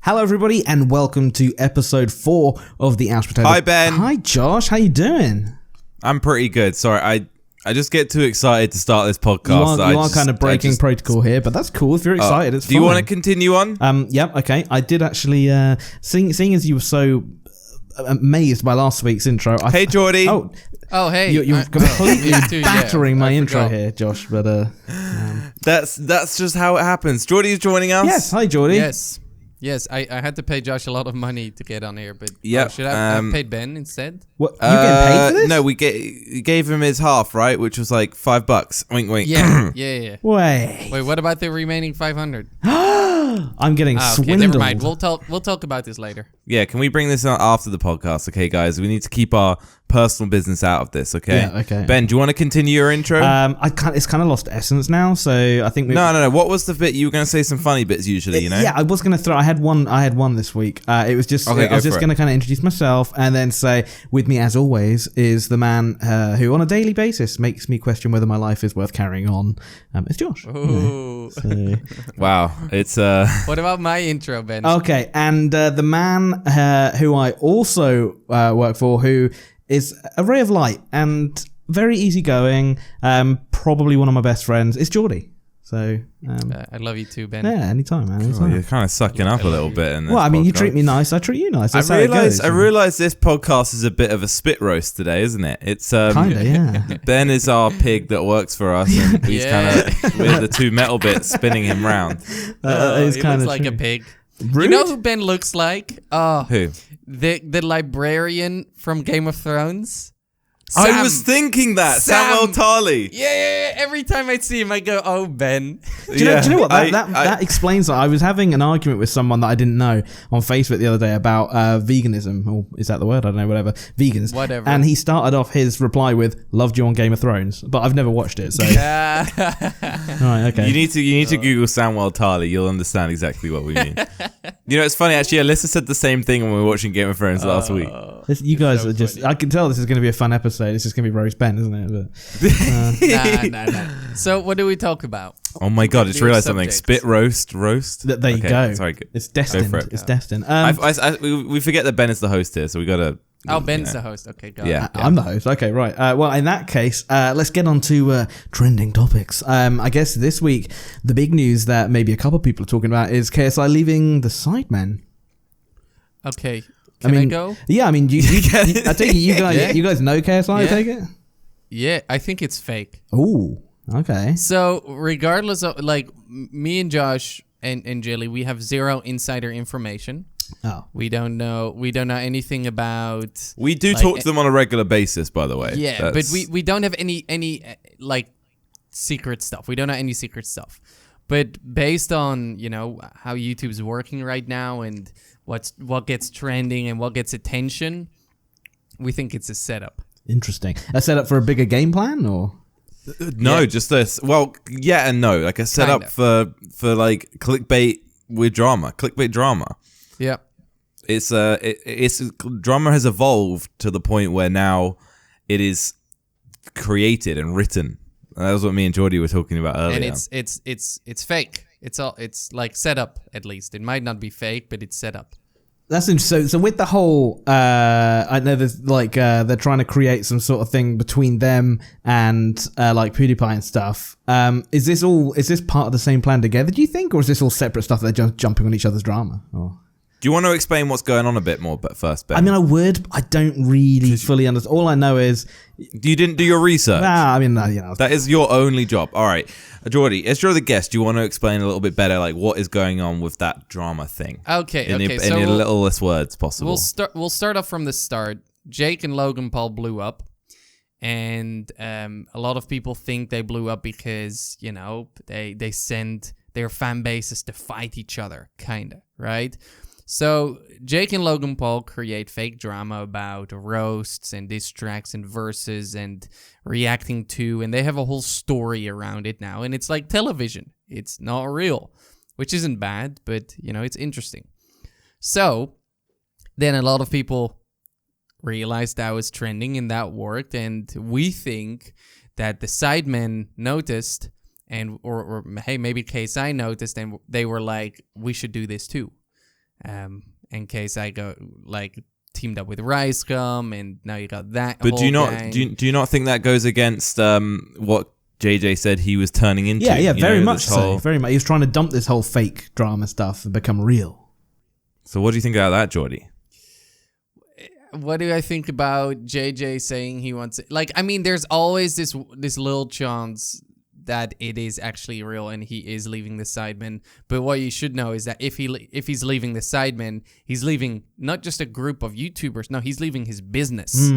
Hello, everybody, and welcome to episode 4 of the Ouch Potato. Hi, Ben. Hi, Josh. How you doing? I'm pretty good. Sorry, I just get too excited to start this podcast. You are kind of breaking protocol here, but that's cool. If you're excited, it's fine. Do you want to continue on? Yep. Okay. I did actually. Seeing as you were so amazed by last week's intro. Hey, Jordi. Oh, hey. You're completely battering my intro here, Josh. But that's just how it happens. Jordi's joining us. Yes. Hi, Jordi. Yes, I had to pay Josh a lot of money to get on here, but should I have paid Ben instead? What? You getting paid for this? No, we gave him his half, right? Which was like $5. Wink, wink. Yeah. Wait, what about the remaining 500? I'm getting swindled. Never mind. We'll talk about this later. Yeah, can we bring this out after the podcast? Okay, guys, we need to keep our personal business out of this. Okay. Yeah. Okay. Ben, do you want to continue your intro? It's kind of lost essence now, so I think No. What was the bit you were going to say? Some funny bits usually, you know. Yeah, I was going to throw. I had one this week. It was just. Okay, I was just going to kind of introduce myself and then say, with me as always is the man who on a daily basis makes me question whether my life is worth carrying on. It's Josh. Ooh. So. Wow, it's What about my intro, Ben? Okay, and the man who I also work for, who is a ray of light and very easygoing, probably one of my best friends, is Jordi. So I love you too, Ben. Yeah, anytime, man. Anytime. you're kind of sucking up a little bit in this. Well, I mean, you podcast. treat me nice, I treat you nice. That's I realize this podcast is a bit of a spit roast today, isn't it? It's kinda, yeah. Ben is our pig that works for us, and he's kind of with the two metal bits spinning him round. It's he kind looks of like a pig. Rude? You know who Ben looks like? Who? The librarian from Game of Thrones. I was thinking that. Samuel Tarly. Yeah. Every time I see him, I go, "Oh, Ben." Do you know what? That explains that. I was having an argument with someone that I didn't know on Facebook the other day about veganism. Or is that the word? I don't know, whatever. Vegans. Whatever. And he started off his reply with, "Loved you on Game of Thrones," but I've never watched it, so. Right, okay. You need to Google Samuel Tarly. You'll understand exactly what we mean. You know, it's funny, actually, Alyssa said the same thing when we were watching Game of Thrones last week. You guys are just... I can tell this is going to be a fun episode. This is going to be Roast Ben, isn't it? Nah. So what do we talk about? Oh my God, I just realized something. Spit roast. There you go. Sorry. It's destined. It's destined. We forget that Ben is the host here, so we got to... Oh, Ben's the host. Okay, go on. Yeah. I'm the host. Okay, right. Well, in that case, let's get on to trending topics. I guess this week, the big news that maybe a couple of people are talking about is KSI leaving the Sidemen. Okay. Can I go? Yeah, I mean, I take it you guys know KSI, I take it? Yeah, I think it's fake. Ooh, okay. So, regardless of, like, me and Josh and Jilly, we have zero insider information. Oh, we don't know anything about. We do talk to them on a regular basis, by the way. Yeah, but we don't have any like secret stuff. We don't know any secret stuff. But based on how YouTube's working right now and what gets trending and what gets attention, we think it's a setup. Interesting. A setup for a bigger game plan, or? No, just this. Well, yeah and no. Like a setup for like clickbait with drama. Clickbait drama. Yeah, it's drama has evolved to the point where now it is created and written. And that was what me and Jordi were talking about earlier. And it's fake. It's like set up, at least. It might not be fake, but it's set up. That's interesting. So with the whole, I know there's like they're trying to create some sort of thing between them and like PewDiePie and stuff. Is this part of the same plan together? Do you think, or is this all separate stuff? They're just jumping on each other's drama? Or? Do you want to explain what's going on a bit more, but first, Ben? I mean, I would. I don't really fully understand. All I know is you didn't do your research. Nah, I mean, that is your only job. All right, Jordi, as you're the guest, do you want to explain a little bit better, like what is going on with that drama thing? Okay. In your littlest words possible. We'll start off from the start. Jake and Logan Paul blew up, and a lot of people think they blew up because they send their fan bases to fight each other, kinda, right? So Jake and Logan Paul create fake drama about roasts and diss tracks and verses and reacting to, and they have a whole story around it now, and it's like television. It's not real, which isn't bad, but it's interesting. So then a lot of people realized that was trending and that worked, and we think that the Sidemen noticed, and or hey, maybe KSI noticed, and they were like, we should do this too. In case I go like teamed up with Ricegum, and now you got that. But do you not gang. do you not think that goes against what JJ said he was turning into? Yeah, You very know, much this so. whole- Very much. He was trying to dump this whole fake drama stuff and become real. So what do you think about that, Jordi? What do I think about JJ saying he wants it? Like, I mean, there's always this little chance that it is actually real and he is leaving the Sidemen. But what you should know is that if he's leaving the Sidemen, he's leaving not just a group of YouTubers. No, he's leaving his business.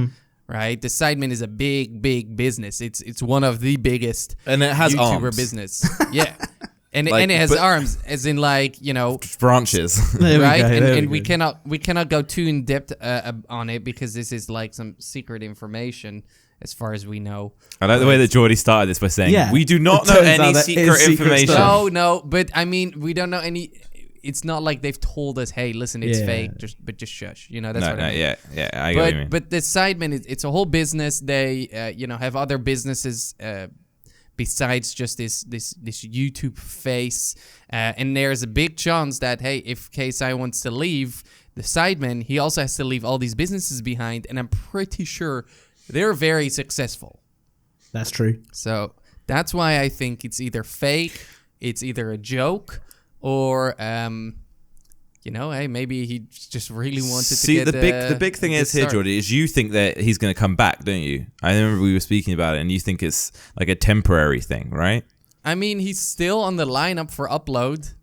Right? The Sidemen is a big business. It's one of the biggest And it has YouTuber arms. business. Yeah. And, Like, and it has but- arms, as in like, you know, Branches. There we right? go, there And we we go. cannot go too in depth on it because this is like some secret information as far as we know. I like the way that Jordi started this by saying, Yeah. we do not It know turns any out that secret is secret information. stuff. No, but I mean, we don't know any. It's not like they've told us, "Hey, listen, it's Yeah. fake." Just shush. You know, that's what I mean. Yeah, I get what you mean. But the Sidemen, it's a whole business. They, have other businesses besides just this YouTube face. And there's a big chance that, hey, if KSI wants to leave the Sidemen, he also has to leave all these businesses behind. And I'm pretty sure they're very successful. That's true. So that's why I think it's either fake, it's either a joke, or hey, maybe he just really wanted See, to get the big thing is here, start. Jordi, is you think that he's going to come back, don't you? I remember we were speaking about it, and you think it's like a temporary thing, right? I mean, he's still on the lineup for upload.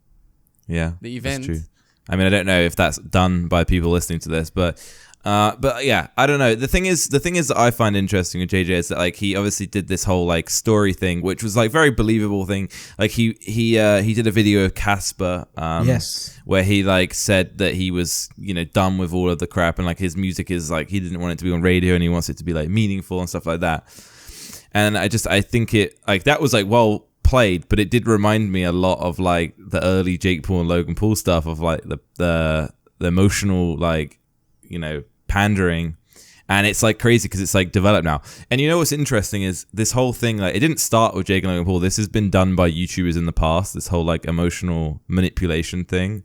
Yeah, The event. That's true. I mean, I don't know if that's done by people listening to this, but yeah, I don't know. The thing is that I find interesting with JJ is that like he obviously did this whole like story thing, which was like very believable thing. Like he did a video of Casper, Yes. where he like said that he was done with all of the crap and like his music is like he didn't want it to be on radio and he wants it to be like meaningful and stuff like that. And I think it like that was like well played, but it did remind me a lot of like the early Jake Paul and Logan Paul stuff of like the emotional like pandering, and it's like crazy because it's like developed now. And what's interesting is this whole thing, like it didn't start with Jake and Logan Paul. This has been done by YouTubers in the past, this whole like emotional manipulation thing,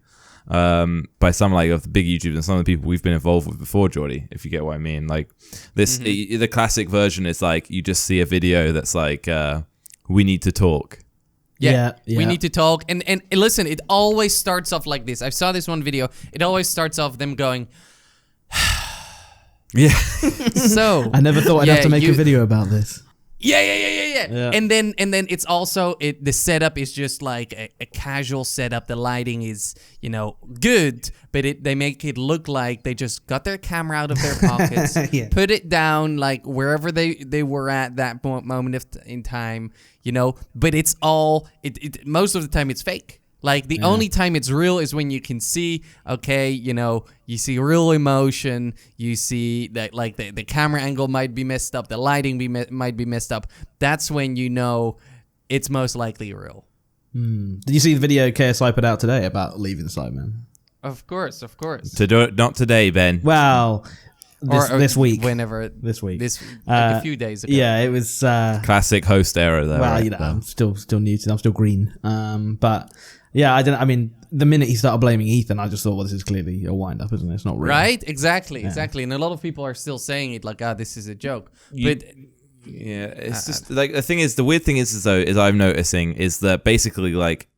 by some like of the big YouTubers and some of the people we've been involved with before, Jordi, if you get what I mean. Like this the classic version is like you just see a video that's like we need to talk. Yeah, Yeah. we need to talk. And listen, it always starts off like this. I saw this one video. It always starts off them going, Yeah. so I never thought I'd have to make a video about this. Yeah. And then it's also the setup is just like a casual setup. The lighting is good, but they make it look like they just got their camera out of their pockets, Yeah. put it down like wherever they were at that moment in time, But it's all most of the time it's fake. Like the only time it's real is when you can see, okay, you see real emotion, you see that like the camera angle might be messed up, the lighting might be messed up. That's when it's most likely real. Did you see the video KSI put out today about leaving the Sidemen? Of course. Not today, Ben. Well, this week. Whenever. This week. Like a few days ago. Yeah, it was... Classic host error there. well, right? I'm still new to it. I'm still green. But... yeah, I mean, the minute he started blaming Ethan, I just thought, well, this is clearly a wind-up, isn't it? It's not real. Right? Exactly. And a lot of people are still saying it like, this is a joke. But Yeah, it's just like the thing is, the weird thing is I'm noticing is that basically like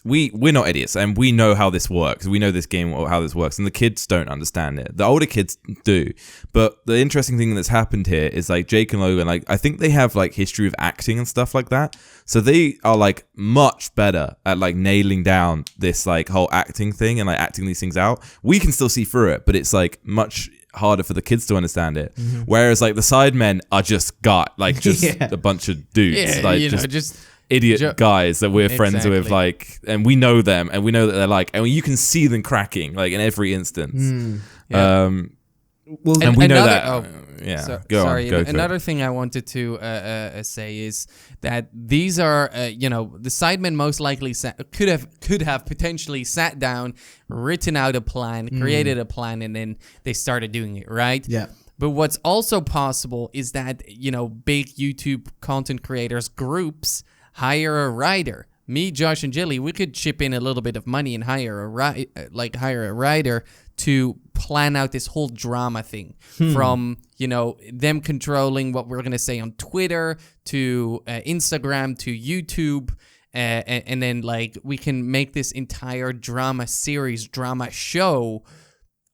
we're not idiots and we know how this works. We know this game or how this works, and the kids don't understand it. The older kids do. But the interesting thing that's happened here is like Jake and Logan, like I think they have like history of acting and stuff like that. So they are like much better at like nailing down this like whole acting thing and like acting these things out. We can still see through it, but it's like much harder for the kids to understand it. Whereas like the Sidemen are just a bunch of dudes, like just idiot guys that we're friends with, like, and we know them and we know that they're like, and you can see them cracking like in every instance. Well, and we know that. Go on. Another thing I wanted to say is that these are, the Sidemen most likely could have potentially sat down, written out a plan, created a plan, and then they started doing it, right? Yeah. But what's also possible is that, big YouTube content creators groups hire a writer, me, Josh, and Jelly, we could chip in a little bit of money and hire a writer to plan out this whole drama thing from, them controlling what we're going to say on Twitter to Instagram to YouTube. And then we can make this entire drama show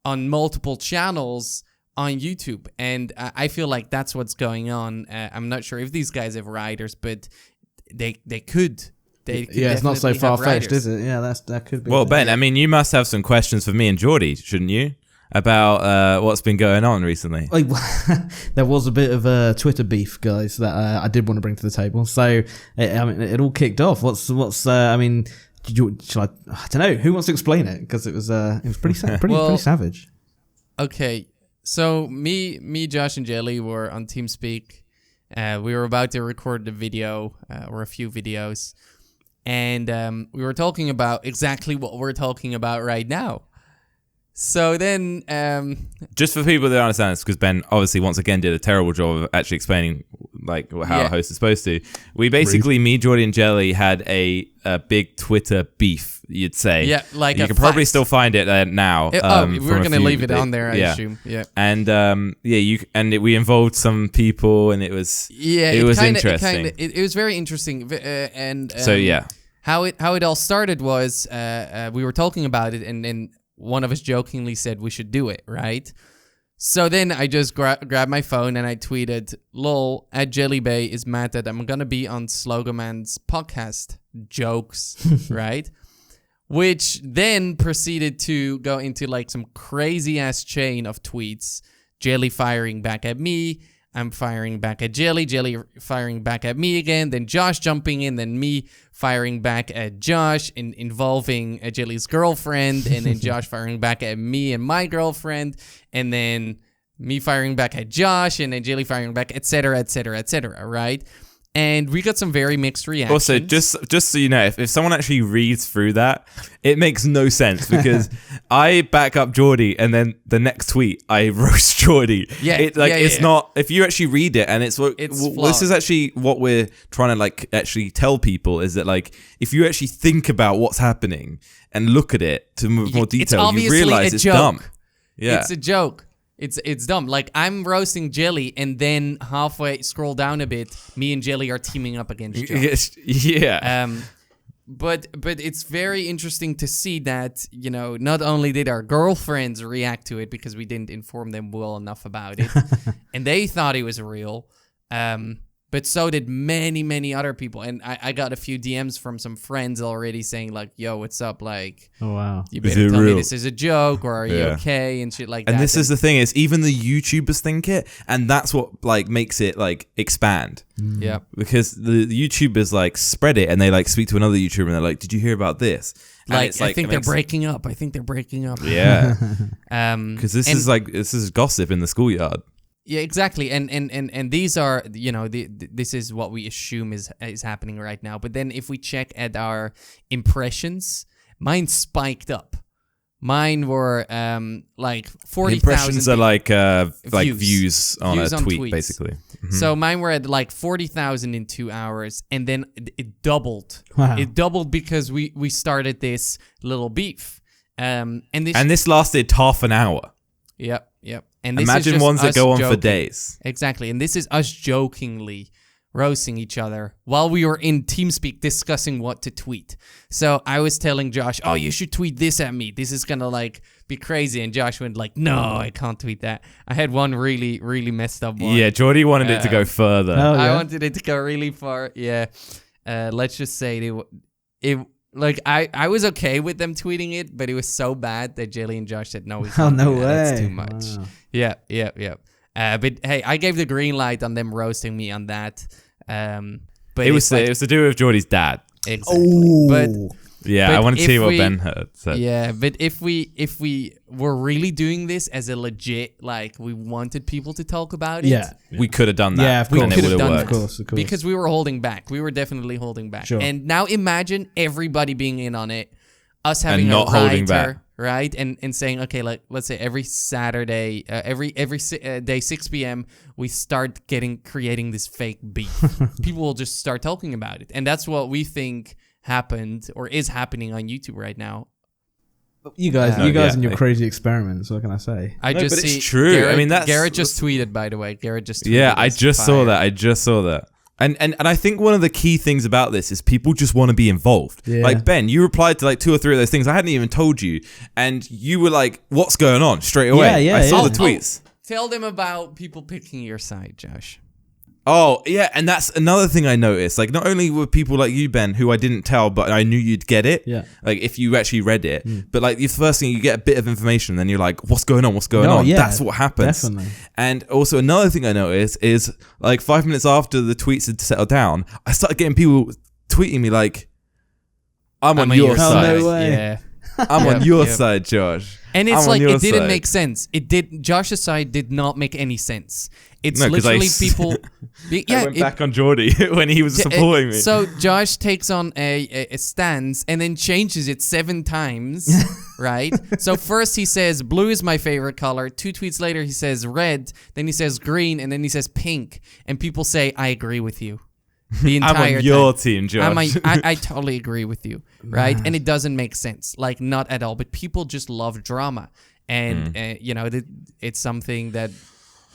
on multiple channels on YouTube. And I feel like that's what's going on. I'm not sure if these guys have writers, but they could. It's not so far-fetched, is it? Yeah, that could be. Well, Ben, I mean, you must have some questions for me and Jordi, shouldn't you? About what's been going on recently. There was a bit of a Twitter beef, guys, that I did want to bring to the table. So, it all kicked off. What's I don't know. Who wants to explain it? Because it was pretty savage. Okay, so me, Josh, and Jelly were on TeamSpeak. We were about to record the video, or a few videos. And we were talking about exactly what we're talking about right now. So then... just for people that don't understand this, because Ben obviously once again did a terrible job of actually explaining how a host is supposed to. We basically, me, Jordi, and Jelly had a big Twitter beef, you'd say. Yeah, you can probably still find it now. We're going to leave it on there, I assume. Yeah. And we involved some people, and it was interesting. It was very interesting. How it all started was we were talking about it, and then one of us jokingly said we should do it, right? So then I just grabbed my phone and I tweeted, "Lol, at Jellybay is mad that I'm gonna be on Slogoman's podcast." Jokes, right? Which then proceeded to go into some crazy ass chain of tweets. Jelly firing back at me. I'm firing back at Jelly. Jelly firing back at me again. Then Josh jumping in. Then me firing back at Josh, involving Jelly's girlfriend. And then Josh firing back at me and my girlfriend. And then me firing back at Josh. And then Jelly firing back, etc., etc., etc., right? And we got some very mixed reactions. Also, just so you know, if someone actually reads through that, it makes no sense because I back up Jordi and then the next tweet I roast Jordi. It's not, if you actually read it and it's this is actually what we're trying to actually tell people is that if you actually think about what's happening and look at it to more detail, you realize it's dumb. Yeah. It's a joke. It's dumb. I'm roasting Jelly, and then halfway scroll down a bit, me and Jelly are teaming up against Josh. Yeah. But it's very interesting to see that, not only did our girlfriends react to it because we didn't inform them well enough about it, and they thought it was real, but so did many, many other people. And I got a few DMs from some friends already saying yo, what's up? Oh, wow. You better tell me this is a joke, or are you okay? And shit like that. And this is the thing is even the YouTubers think it, and that's what makes it expand. Yeah. Because the YouTubers spread it, and they speak to another YouTuber, and they're like, did you hear about this? I think they're breaking up. Yeah. Because this is gossip in the schoolyard. Yeah, exactly, and these are this is what we assume is happening right now. But then if we check at our impressions, mine spiked up. Mine were 40,000. Impressions are views on a tweet, tweets. Basically. Mm-hmm. So mine were at 40,000 in 2 hours, and then it doubled. Wow. It doubled because we started this little beef, and this lasted half an hour. Yep. And this imagine is ones that go on joking. for days. Exactly. And this is us jokingly roasting each other while we were in TeamSpeak discussing what to tweet. So I was telling Josh, "Oh, you should tweet this at me. This is gonna be crazy." And Josh went "No, I can't tweet that." I had one really, really messed up one. Yeah, Jordi wanted it to go further. Oh, yeah. I wanted it to go really far. Yeah. Let's just say I was okay with them tweeting it, but it was so bad that Jelly and Josh said, "No, we can't do that. That's too much." Wow. Yeah. But hey, I gave the green light on them roasting me on that. But it was to do with Jordi's dad. Exactly. Oh. But I want to see what Ben heard. So. Yeah, but if we were really doing this as a legit, we wanted people to talk about it. We could have done that. Yeah, of course. We could have done that. Of course. Because we were holding back. We were definitely holding back. Sure. And now imagine everybody being in on it, us having not a writer, holding back. right? And saying, okay, let's say every Saturday, every day 6 p.m. we start creating this fake beef. People will just start talking about it, and that's what we think happened or is happening on YouTube right now. You guys and your crazy experiments. What can I say? I just but see. it's true. Garrett, I mean, Garrett just tweeted, by the way. Garrett just tweeted. Yeah, I just saw that. And I think one of the key things about this is people just want to be involved. Yeah. Like, Ben, you replied to like 2 or 3 of those things I hadn't even told you, and you were like, "What's going on?" straight away. Yeah, I saw the tweets. Tell them about people picking your side, Josh. Oh, yeah, and that's another thing I noticed. Like, not only were people like you, Ben, who I didn't tell, but I knew you'd get it. Yeah. Like, if you actually read it. But, like, the first thing, you get a bit of information, then you're like, what's going on? What's going on? Yeah, that's what happens. Definitely. And also, another thing I noticed is, like, 5 minutes after the tweets had settled down, I started getting people tweeting me, like, I'm on your side. No way. Yeah. I'm on your side, Josh. And it's I'm like, on your it didn't side. make sense. Josh's side did not make any sense. It's No, 'cause literally people. I went back on Jordi when he was supporting me. So Josh takes on a stance and then changes it 7 times, right? So first he says blue is my favorite color. 2 tweets later he says red. Then he says green, and then he says pink. And people say, I agree with you. The entire I'm on your team, Josh. I totally agree with you, right? And it doesn't make sense, like not at all. But people just love drama, and it's something that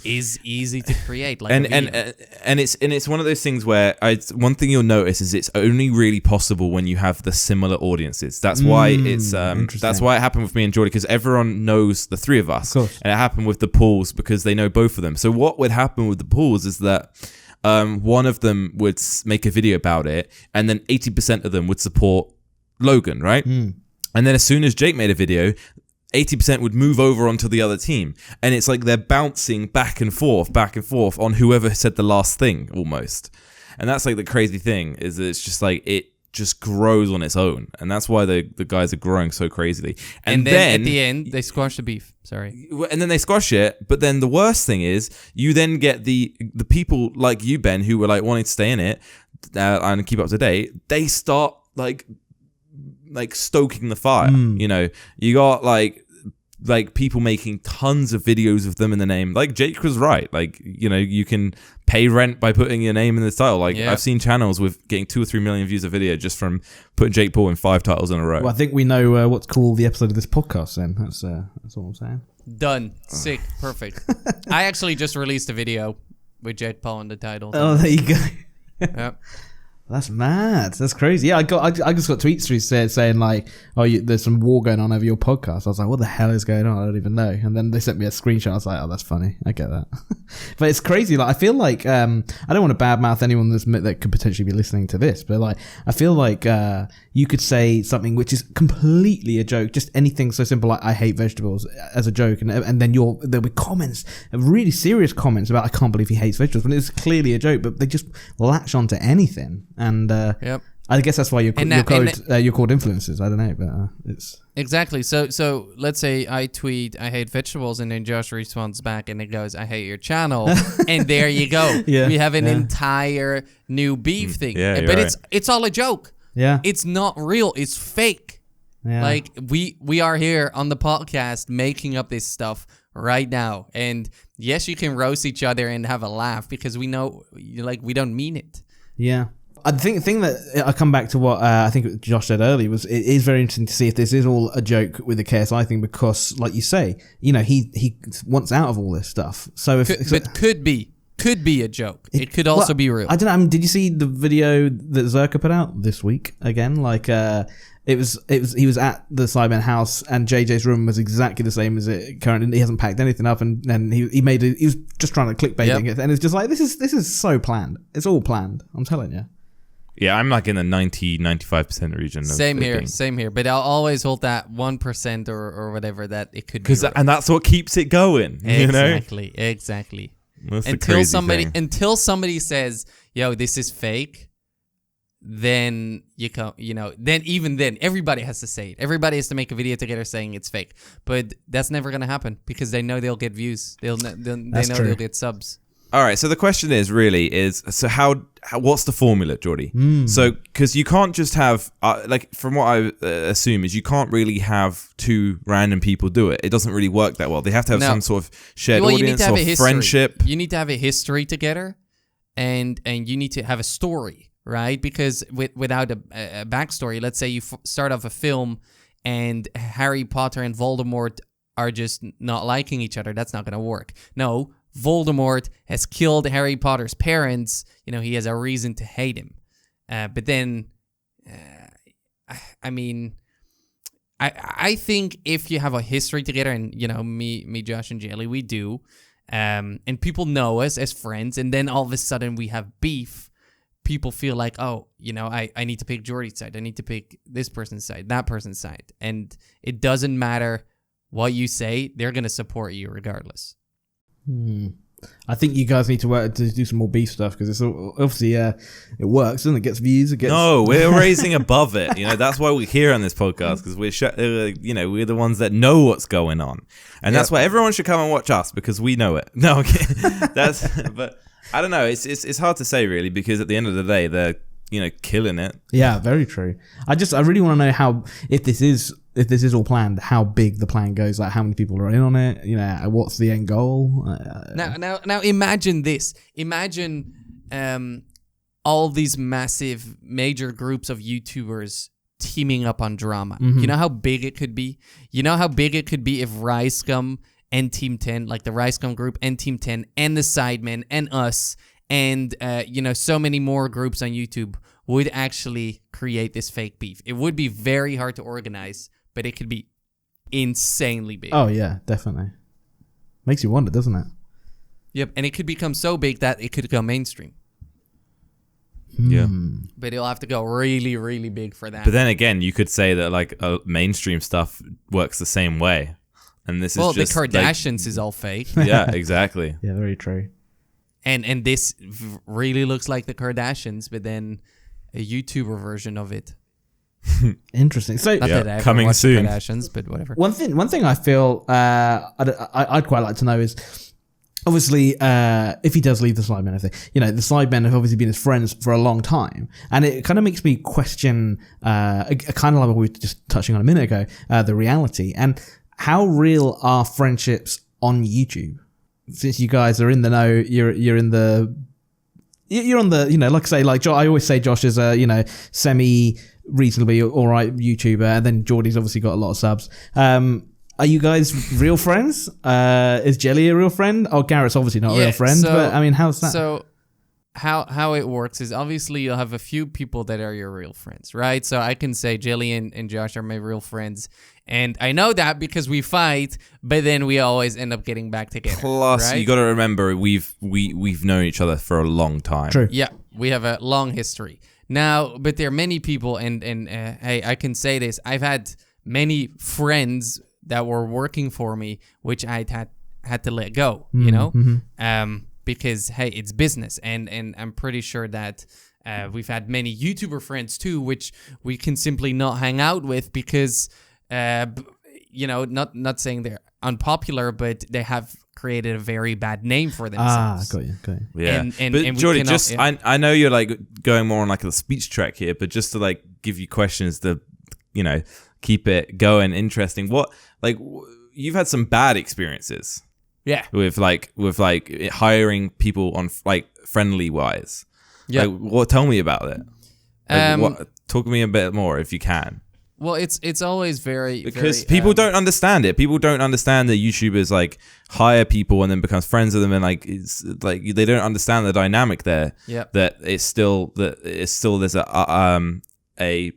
is easy to create. Like and it's one of those things where one thing you'll notice is it's only really possible when you have the similar audiences. That's why that's why it happened with me and Jordi, because everyone knows the 3 of us, and it happened with the pools because they know both of them. So what would happen with the pools is that one of them would make a video about it, and then 80% of them would support Logan, right? And then as soon as Jake made a video, 80% would move over onto the other team. And it's like they're bouncing back and forth on whoever said the last thing, almost. And that's like the crazy thing, is that it's just like it just grows on its own. And that's why the guys are growing so crazily. And then at the end, they squash the beef. Sorry. And then they squash it. But then the worst thing is you then get the people like you, Ben, who were like wanting to stay in it and keep up to date. They start like stoking the fire. You know, you got like people making tons of videos of them in the name. Like Jake was right. Like, you know, you can pay rent by putting your name in the title. Like I've seen channels with getting 2 or 3 million views a video just from putting Jake Paul in 5 titles in a row. Well, I think we know what to call the episode of this podcast then. That's all I'm saying. Done. Sick. Perfect. I actually just released a video with Jake Paul in the title. Oh, there you go. Yep. That's mad. That's crazy. Yeah, I just got tweets through saying like, "Oh, there's some war going on over your podcast." I was like, "What the hell is going on? I don't even know." And then they sent me a screenshot. I was like, "Oh, that's funny. I get that." But it's crazy. Like, I feel like I don't want to badmouth anyone that could potentially be listening to this, but like, I feel like you could say something which is completely a joke, just anything so simple like "I hate vegetables" as a joke, and then there'll be comments, really serious comments about "I can't believe he hates vegetables," when it's clearly a joke, but they just latch onto anything. And I guess that's why you're called influencers. I don't know, but it's exactly. So let's say I tweet "I hate vegetables," and then Josh responds back and it goes "I hate your channel," and there you go. We have an entire new beef thing. But it's all a joke. Yeah, it's not real. It's fake. Yeah. Like we are here on the podcast making up this stuff right now, and yes, you can roast each other and have a laugh because we know we don't mean it. Yeah. I think the thing that I come back to what I think Josh said earlier was it is very interesting to see if this is all a joke with the KSI thing, because like you say, you know, he wants out of all this stuff. So could be a joke. It could also be real. I don't know. I mean, did you see the video that Zerka put out this week again? Like he was at the Cyberman house and JJ's room was exactly the same as it currently. He hasn't packed anything up, and then he was just trying to clickbait it, and it's just like this is so planned. It's all planned. I'm telling you. Yeah, I'm like in the 90-95% region. Same here. But I'll always hold that 1% or whatever that it could be. And that's what keeps it going. Exactly. That's until somebody says, "Yo, this is fake," then then everybody has to say it. Everybody has to make a video together saying it's fake. But that's never gonna happen because they know they'll get views. They know they'll get subs. All right, so the question is what's the formula, Jordi? So, because you can't just have, from what I assume is you can't really have 2 random people do it. It doesn't really work that well. They have to have some sort of shared audience or friendship. You need to have a history together, and you need to have a story, right? Because without a backstory, let's say you start off a film and Harry Potter and Voldemort are just not liking each other. That's not going to work. No, Voldemort has killed Harry Potter's parents. You know, he has a reason to hate him. But then, I mean, I think if you have a history together, and, you know, me, Josh, and Jelly, we do, and people know us as friends, and then all of a sudden we have beef, people feel like, oh, you know, I need to pick Jordi's side. I need to pick this person's side, that person's side. And it doesn't matter what you say, they're going to support you regardless. I think you guys need to work to do some more beef stuff, because it's obviously it works and it gets views. No, we're raising above it. You know, that's why we're here on this podcast, because we're the ones that know what's going on, and that's why everyone should come and watch us, because we know it. No, okay, but I don't know. It's hard to say really, because at the end of the day, they're, you know, killing it. Yeah, very true. I really want to know how, if this is all planned, how big the plan goes, like how many people are in on it, you know, what's the end goal. Now imagine this. Imagine all these massive major groups of YouTubers teaming up on drama. You know how big it could be? You know how big it could be if Ricegum and Team 10, like the Ricegum group and Team 10 and the Sidemen and us and, you know, so many more groups on YouTube would actually create this fake beef. It would be very hard to organize, but it could be insanely big. Oh, yeah, definitely. Makes you wonder, doesn't it? Yep, and it could become so big that it could go mainstream. Yeah. But it'll have to go really, really big for that. But then again, you could say that, like, mainstream stuff works the same way. And this is just... Well, the Kardashians is all fake. Yeah, exactly. Yeah, very true. And this really looks like the Kardashians, but then a YouTuber version of it. Interesting. So not that I ever coming watched soon. The Kardashians, but whatever. One thing I feel I'd quite like to know is, obviously, if he does leave the Sidemen, you know, the Sidemen have obviously been his friends for a long time, and it kind of makes me question, kind of like what we were just touching on a minute ago, the reality and how real are friendships on YouTube. Since you guys are in the know, you're on the, you know, like I say, like I always say, Josh is a, you know, semi-reasonably alright YouTuber, and then Jordi's obviously got a lot of subs. Are you guys real friends? Is Jelly a real friend? Oh, Garrett's obviously not a real friend, but I mean, how's that? So how it works is, obviously you'll have a few people that are your real friends, right? So I can say Jelly and Josh are my real friends, and I know that because we fight, but then we always end up getting back together. Plus, right? you got to remember, we've known each other for a long time. True. Yeah, we have a long history. Now, but there are many people, and hey, I can say this, I've had many friends that were working for me, which I had to let go, you know? Because, hey, it's business, and I'm pretty sure that we've had many YouTuber friends too, which we can simply not hang out with because, you know, not saying they're unpopular, but they have created a very bad name for themselves. Got you. Yeah, and but Jordi, cannot, just I know you're like going more on like a speech track here, but just to like give you questions to, you know, keep it going interesting. What, like, you've had some bad experiences. Yeah. With hiring people on like friendly wise. Yeah. Like, tell me about it. Like, talk to me a bit more if you can. Well, it's always very, because very, people don't understand it. People don't understand that YouTubers like hire people and then becomes friends with them, and like it's like they don't understand the dynamic there. Yeah. That it's still there's a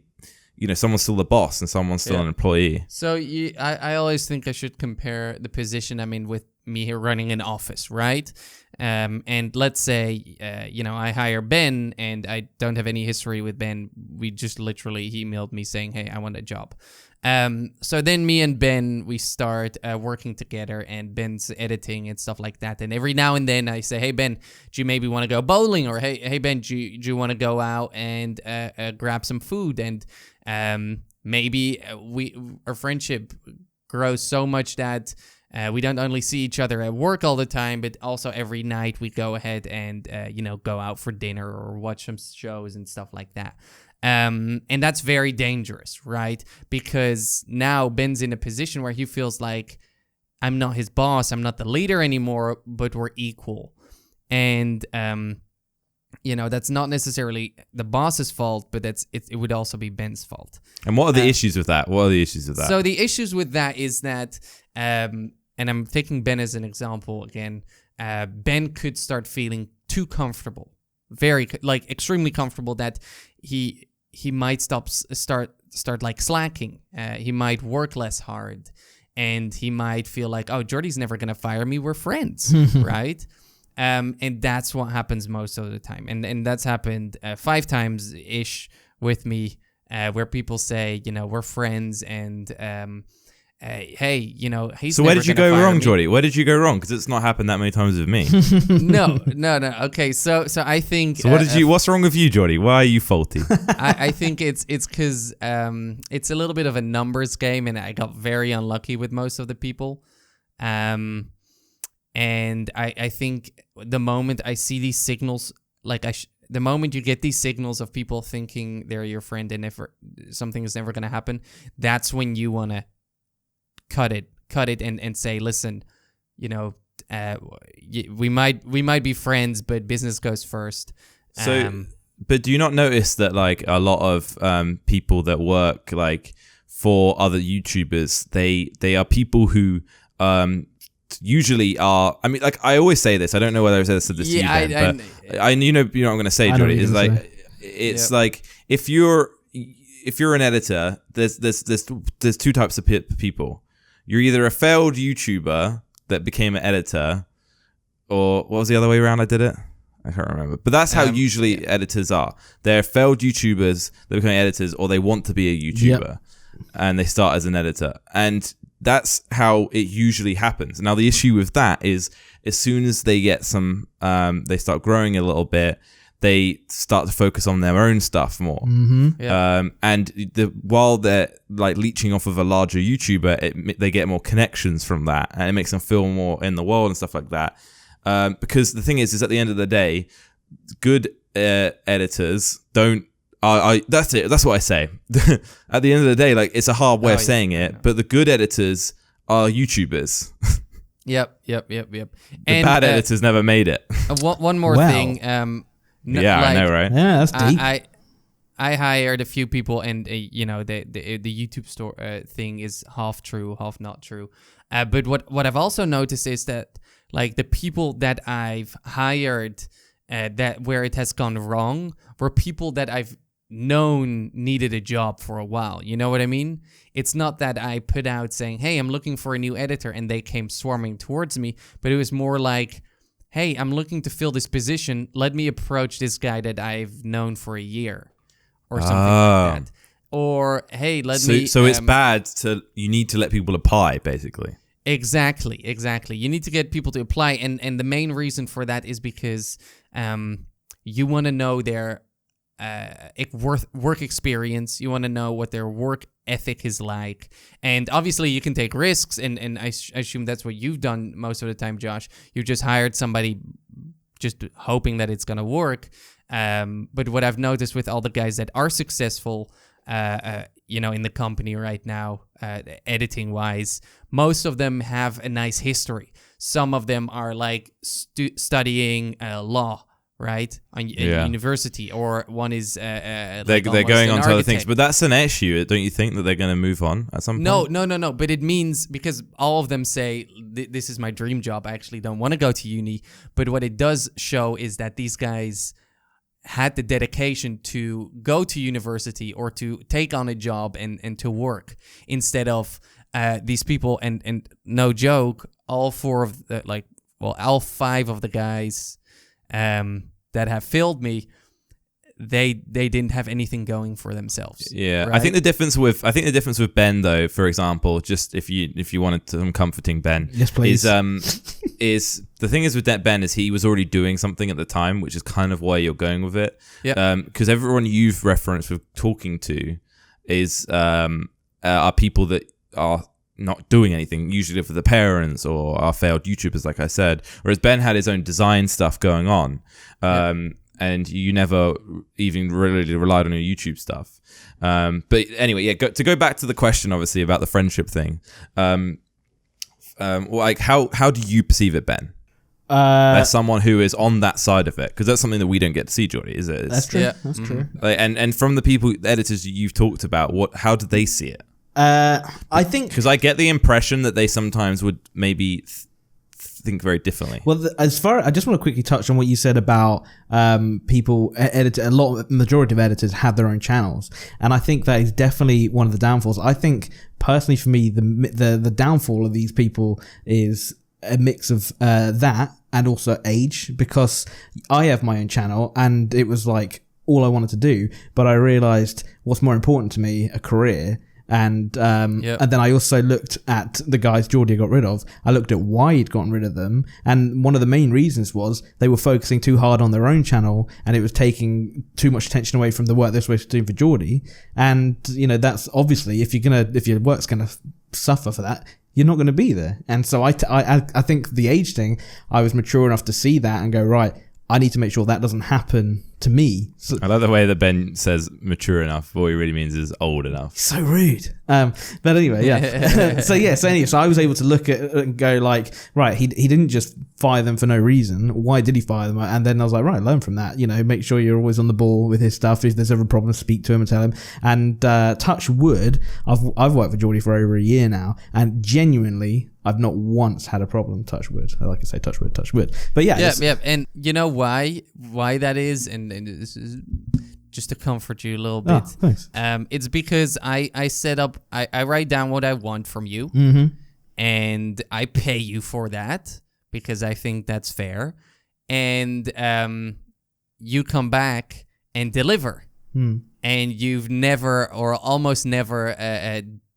you know, someone's still the boss and someone's still an employee. So I always think I should compare the position I'm in with me here running an office, right? And let's say, you know, I hire Ben and I don't have any history with Ben. We just literally, he emailed me saying, hey, I want a job. So then me and Ben, we start working together, and Ben's editing and stuff like that. And every now and then I say, hey, Ben, do you maybe want to go bowling? Or hey, Ben, do you want to go out and grab some food? And maybe our friendship grows so much that we don't only see each other at work all the time, but also every night we go ahead and, you know, go out for dinner or watch some shows and stuff like that. And that's very dangerous, right? Because now Ben's in a position where he feels like I'm not his boss, I'm not the leader anymore, but we're equal. And that's not necessarily the boss's fault, but it would also be Ben's fault. And what are the issues with that? So the issues with that is that, and I'm taking Ben as an example again, Ben could start feeling too comfortable, extremely comfortable, that he might start like slacking. He might work less hard, and he might feel like, oh, Jordi's never gonna fire me. We're friends, right? And that's what happens most of the time. And that's happened 5 times ish with me, where people say, we're friends, and hey, he's. So where did you go wrong, me. Jordi? Where did you go wrong? Because it's not happened that many times with me. No. Okay, so I think. So what's wrong with you, Jordi? Why are you faulty? I think it's because it's a little bit of a numbers game, and I got very unlucky with most of the people. And I think the moment I see these signals, the moment you get these signals of people thinking they're your friend and something is never going to happen, that's when you want to cut it and say, listen, we might be friends, but business goes first. So, but do you not notice that a lot of people that work for other YouTubers, they are people who usually are. I mean, I always say this. I don't know whether I said this to you, Ben, but what I'm going to say, Jordi, is it's like if you're an editor, there's 2 types of people. You're either a failed YouTuber that became an editor, or what was the other way around? I did it. I can't remember. But that's how usually editors are. They're failed YouTubers that become editors, or they want to be a YouTuber, and they start as an editor. And that's how it usually happens. Now, the issue with that is as soon as they get they start growing a little bit, they start to focus on their own stuff more. Mm-hmm. Yeah. And while they're leeching off of a larger YouTuber, they get more connections from that, and it makes them feel more in the world and stuff like that. Because the thing is at the end of the day, good editors don't. That's it. That's what I say. At the end of the day, it's a hard way of saying it, but the good editors are YouTubers. Yep. The bad editors never made it. One more thing. I know, right? Yeah, that's deep. I hired a few people, and the YouTube store thing is half true, half not true. But what I've also noticed is that the people that I've hired, that where it has gone wrong, were people that I've known needed a job for a while. You know what I mean? It's not that I put out saying, hey, I'm looking for a new editor, and they came swarming towards me, but it was more like, hey, I'm looking to fill this position. Let me approach this guy that I've known for a year or something like that. Or, hey, So it's bad you need to let people apply, basically. Exactly. You need to get people to apply. And the main reason for that is because you want to know their work experience. You want to know what their work ethic is like. And obviously you can take risks, and I assume that's what you've done most of the time, Josh. You just hired somebody just hoping that it's going to work. But what I've noticed with all the guys that are successful, in the company right now, editing wise, most of them have a nice history. Some of them are studying law, right, on university, or one is they're going on to other things. But that's an issue, don't you think, that they're going to move on at some point? No. But it means, because all of them say, this is my dream job, I actually don't want to go to uni. But what it does show is that these guys had the dedication to go to university or to take on a job and to work, instead of these people. And no joke, all 5 of the guys that have failed me, they didn't have anything going for themselves. Yeah, right? I think the difference with Ben, though, for example, just if you wanted some comforting Ben, yes, please, is the thing is with Ben is he was already doing something at the time, which is kind of why you're going with it. Yeah. Because everyone you've referenced with talking to is are people that are not doing anything, usually for the parents, or are failed YouTubers, like I said. Whereas Ben had his own design stuff going on. And you never even really relied on your YouTube stuff. But anyway, to go back to the question, obviously, about the friendship thing. How do you perceive it, Ben? As someone who is on that side of it, because that's something that we don't get to see, Jordi, is it? That's true. Yeah. That's true. Like, and from the people, editors you've talked about, how did they see it? I think because I get the impression that they sometimes would maybe think very differently. Well, I just want to quickly touch on what you said about people majority of editors have their own channels, and I think that is definitely one of the downfalls. I think personally, for me, the downfall of these people is a mix of that and also age, because I have my own channel and it was like all I wanted to do, but I realized what's more important to me, a career. And and then I also looked at the guys Jordi got rid of. I looked at why he'd gotten rid of them, and one of the main reasons was they were focusing too hard on their own channel, and it was taking too much attention away from the work they're supposed to do for Jordi. And that's obviously if your work's gonna suffer for that, you're not going to be there. And so I think the age thing, I was mature enough to see that and go, right, I need to make sure that doesn't happen to me. So, I love the way that Ben says mature enough. What he really means is old enough. So rude. But anyway, yeah. So I was able to look at it and go like, right, he didn't just fire them for no reason. Why did he fire them? And then I was like, right, learn from that. Make sure you're always on the ball with his stuff. If there's ever a problem, speak to him and tell him. And touch wood, I've worked for Jordi for over a year now, and genuinely, I've not once had a problem. Touch wood. I like to say touch wood, touch wood. But yeah. And you know why that is? And this is just to comfort you a little bit. Thanks. It's because I set up, I write down what I want from you, and I pay you for that because I think that's fair. And you come back and deliver. And you've never or almost never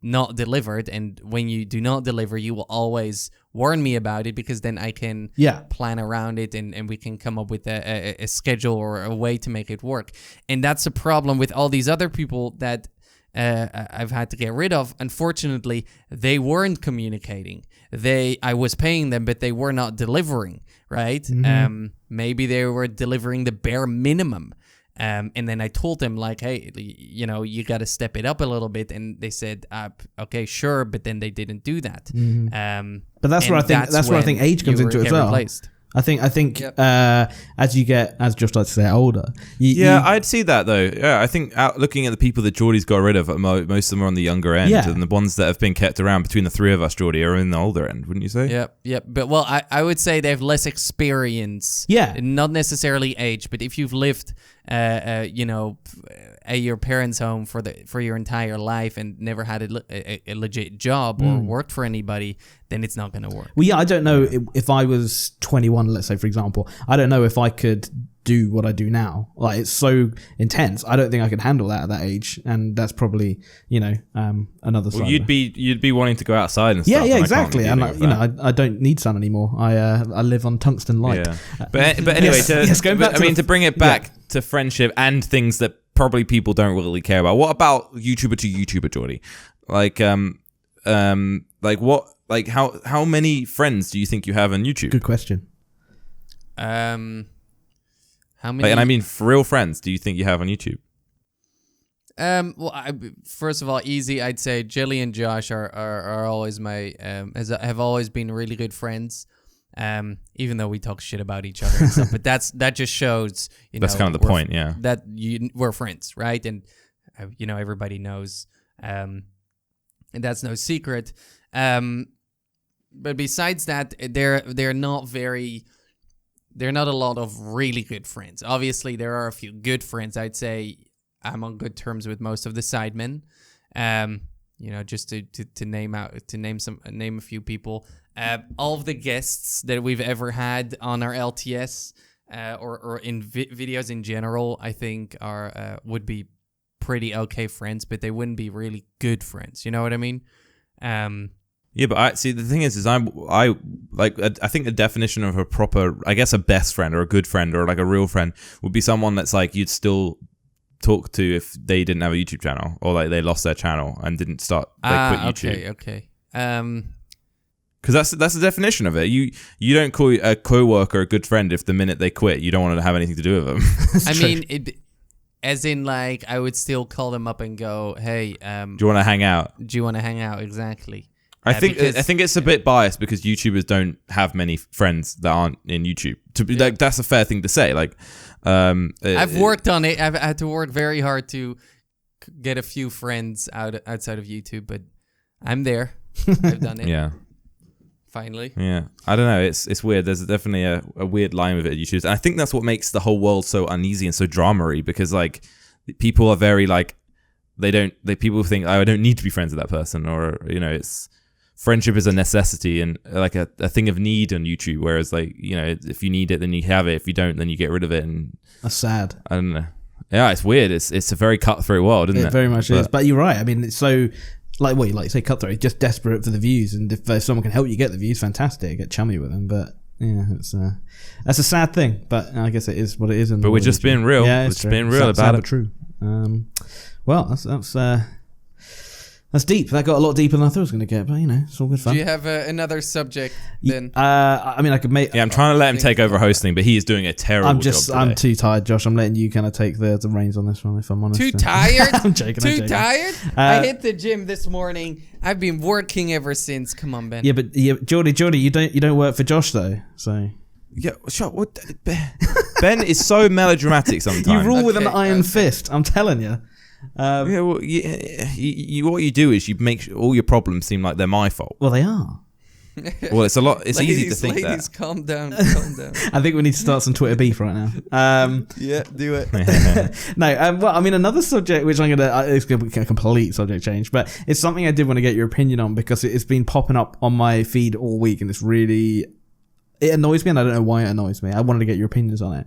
not delivered, and when you do not deliver, you will always warn me about it, because then I can plan around it, and we can come up with a schedule or a way to make it work. And that's a problem with all these other people that I've had to get rid of. Unfortunately, they weren't communicating. I was paying them, but they were not delivering, right? Maybe they were delivering the bare minimum. And then I told them like, hey, you got to step it up a little bit. And they said, okay, sure. But then they didn't do that. But that's where I think age comes into it as well. Replaced. I think as you get, as Josh likes to say, older. I'd see that though. Yeah, I think looking at the people that Jordi's got rid of, most of them are on the younger end, and the ones that have been kept around between the three of us, Jordi, are in the older end, wouldn't you say? Yeah. But well, I would say they have less experience. Yeah. Not necessarily age, but if you've lived, at your parents' home for your entire life and never had a legit job or worked for anybody, then it's not going to work. Well, yeah, I don't know if I was 21, let's say, for example, I don't know if I could do what I do now. Like, it's so intense. I don't think I could handle that at that age, and that's probably another side. Well, you'd be wanting to go outside and stuff. Yeah, exactly. And I don't need sun anymore. I live on tungsten light. Yeah. But anyway, to bring it back to friendship and things that probably people don't really care about. What about YouTuber to YouTuber, Jordi? How many friends do you think you have on YouTube? Good question. How many? And I mean, for real friends, do you think you have on YouTube? First of all, easy. I'd say Jilly and Josh are always have always been really good friends. Even though we talk shit about each other and stuff, but that just shows, that's kind of the point, yeah. That we're friends, right? And everybody knows, and that's no secret. But besides that, they're not a lot of really good friends. Obviously, there are a few good friends. I'd say I'm on good terms with most of the sidemen. Just to name a few people. All of the guests that we've ever had on our LTS or in videos in general, I think would be pretty okay friends, but they wouldn't be really good friends. You know what I mean? Yeah, but I see. The thing is I think the definition of a proper, I guess, a best friend or a good friend or like a real friend would be someone that's like you'd still talk to if they didn't have a YouTube channel, or like they lost their channel and didn't start. They quit YouTube. Okay. Because that's the definition of it. You don't call a coworker a good friend if the minute they quit, you don't want to have anything to do with them. I mean, as in, like, I would still call them up and go, hey, do you want to hang out? Do you want to hang out? Exactly. I think it's a bit biased because YouTubers don't have many friends that aren't in YouTube. Like, that's a fair thing to say. Like, I've worked on it. I've had to work very hard to get a few friends outside of YouTube, but I'm there. I've done it. Yeah. Finally. Yeah. I don't know. It's weird. There's definitely a weird line with it at YouTube. And I think that's what makes the whole world so uneasy and so drama-y, because like people are very like people think, oh, I don't need to be friends with that person, or it's friendship is a necessity and like a thing of need on YouTube, whereas like, if you need it then you have it, if you don't then you get rid of it. And that's sad. I don't know. Yeah, it's weird. It's a very cutthroat world, isn't it? It very much is. But you're right. I mean, it's so like what you like to say, cutthroat. It's just desperate for the views, and if someone can help you get the views, fantastic. Get chummy with them. But yeah, that's a sad thing. But I guess it is what it is. But we're just being real. Yeah, we're just being real about it. But true. Well, that's deep. That got a lot deeper than I thought it was going to get, but it's all good fun. Do you have another subject then? I mean, I could make. Yeah, I'm trying to let him take over hosting, but he is doing a terrible job today. I'm too tired, Josh. I'm letting you kind of take the reins on this one, if I'm honest. Too tired? I'm joking. Tired? I hit the gym this morning. I've been working ever since. Come on, Ben. Yeah, but Jordi, you don't work for Josh though, so. Yeah, shut. What? Ben is so melodramatic sometimes. You rule with an iron fist. I'm telling you. Yeah, well, what you do is you make all your problems seem like they're my fault. Well, they are. Well, it's a lot. It's easy to think ladies, that. Calm down. I think we need to start some Twitter beef right now. Yeah, do it. No, well, I mean, another subject which it's going to be a complete subject change, but it's something I did want to get your opinion on because it's been popping up on my feed all week, and it annoys me, and I don't know why it annoys me. I wanted to get your opinions on it.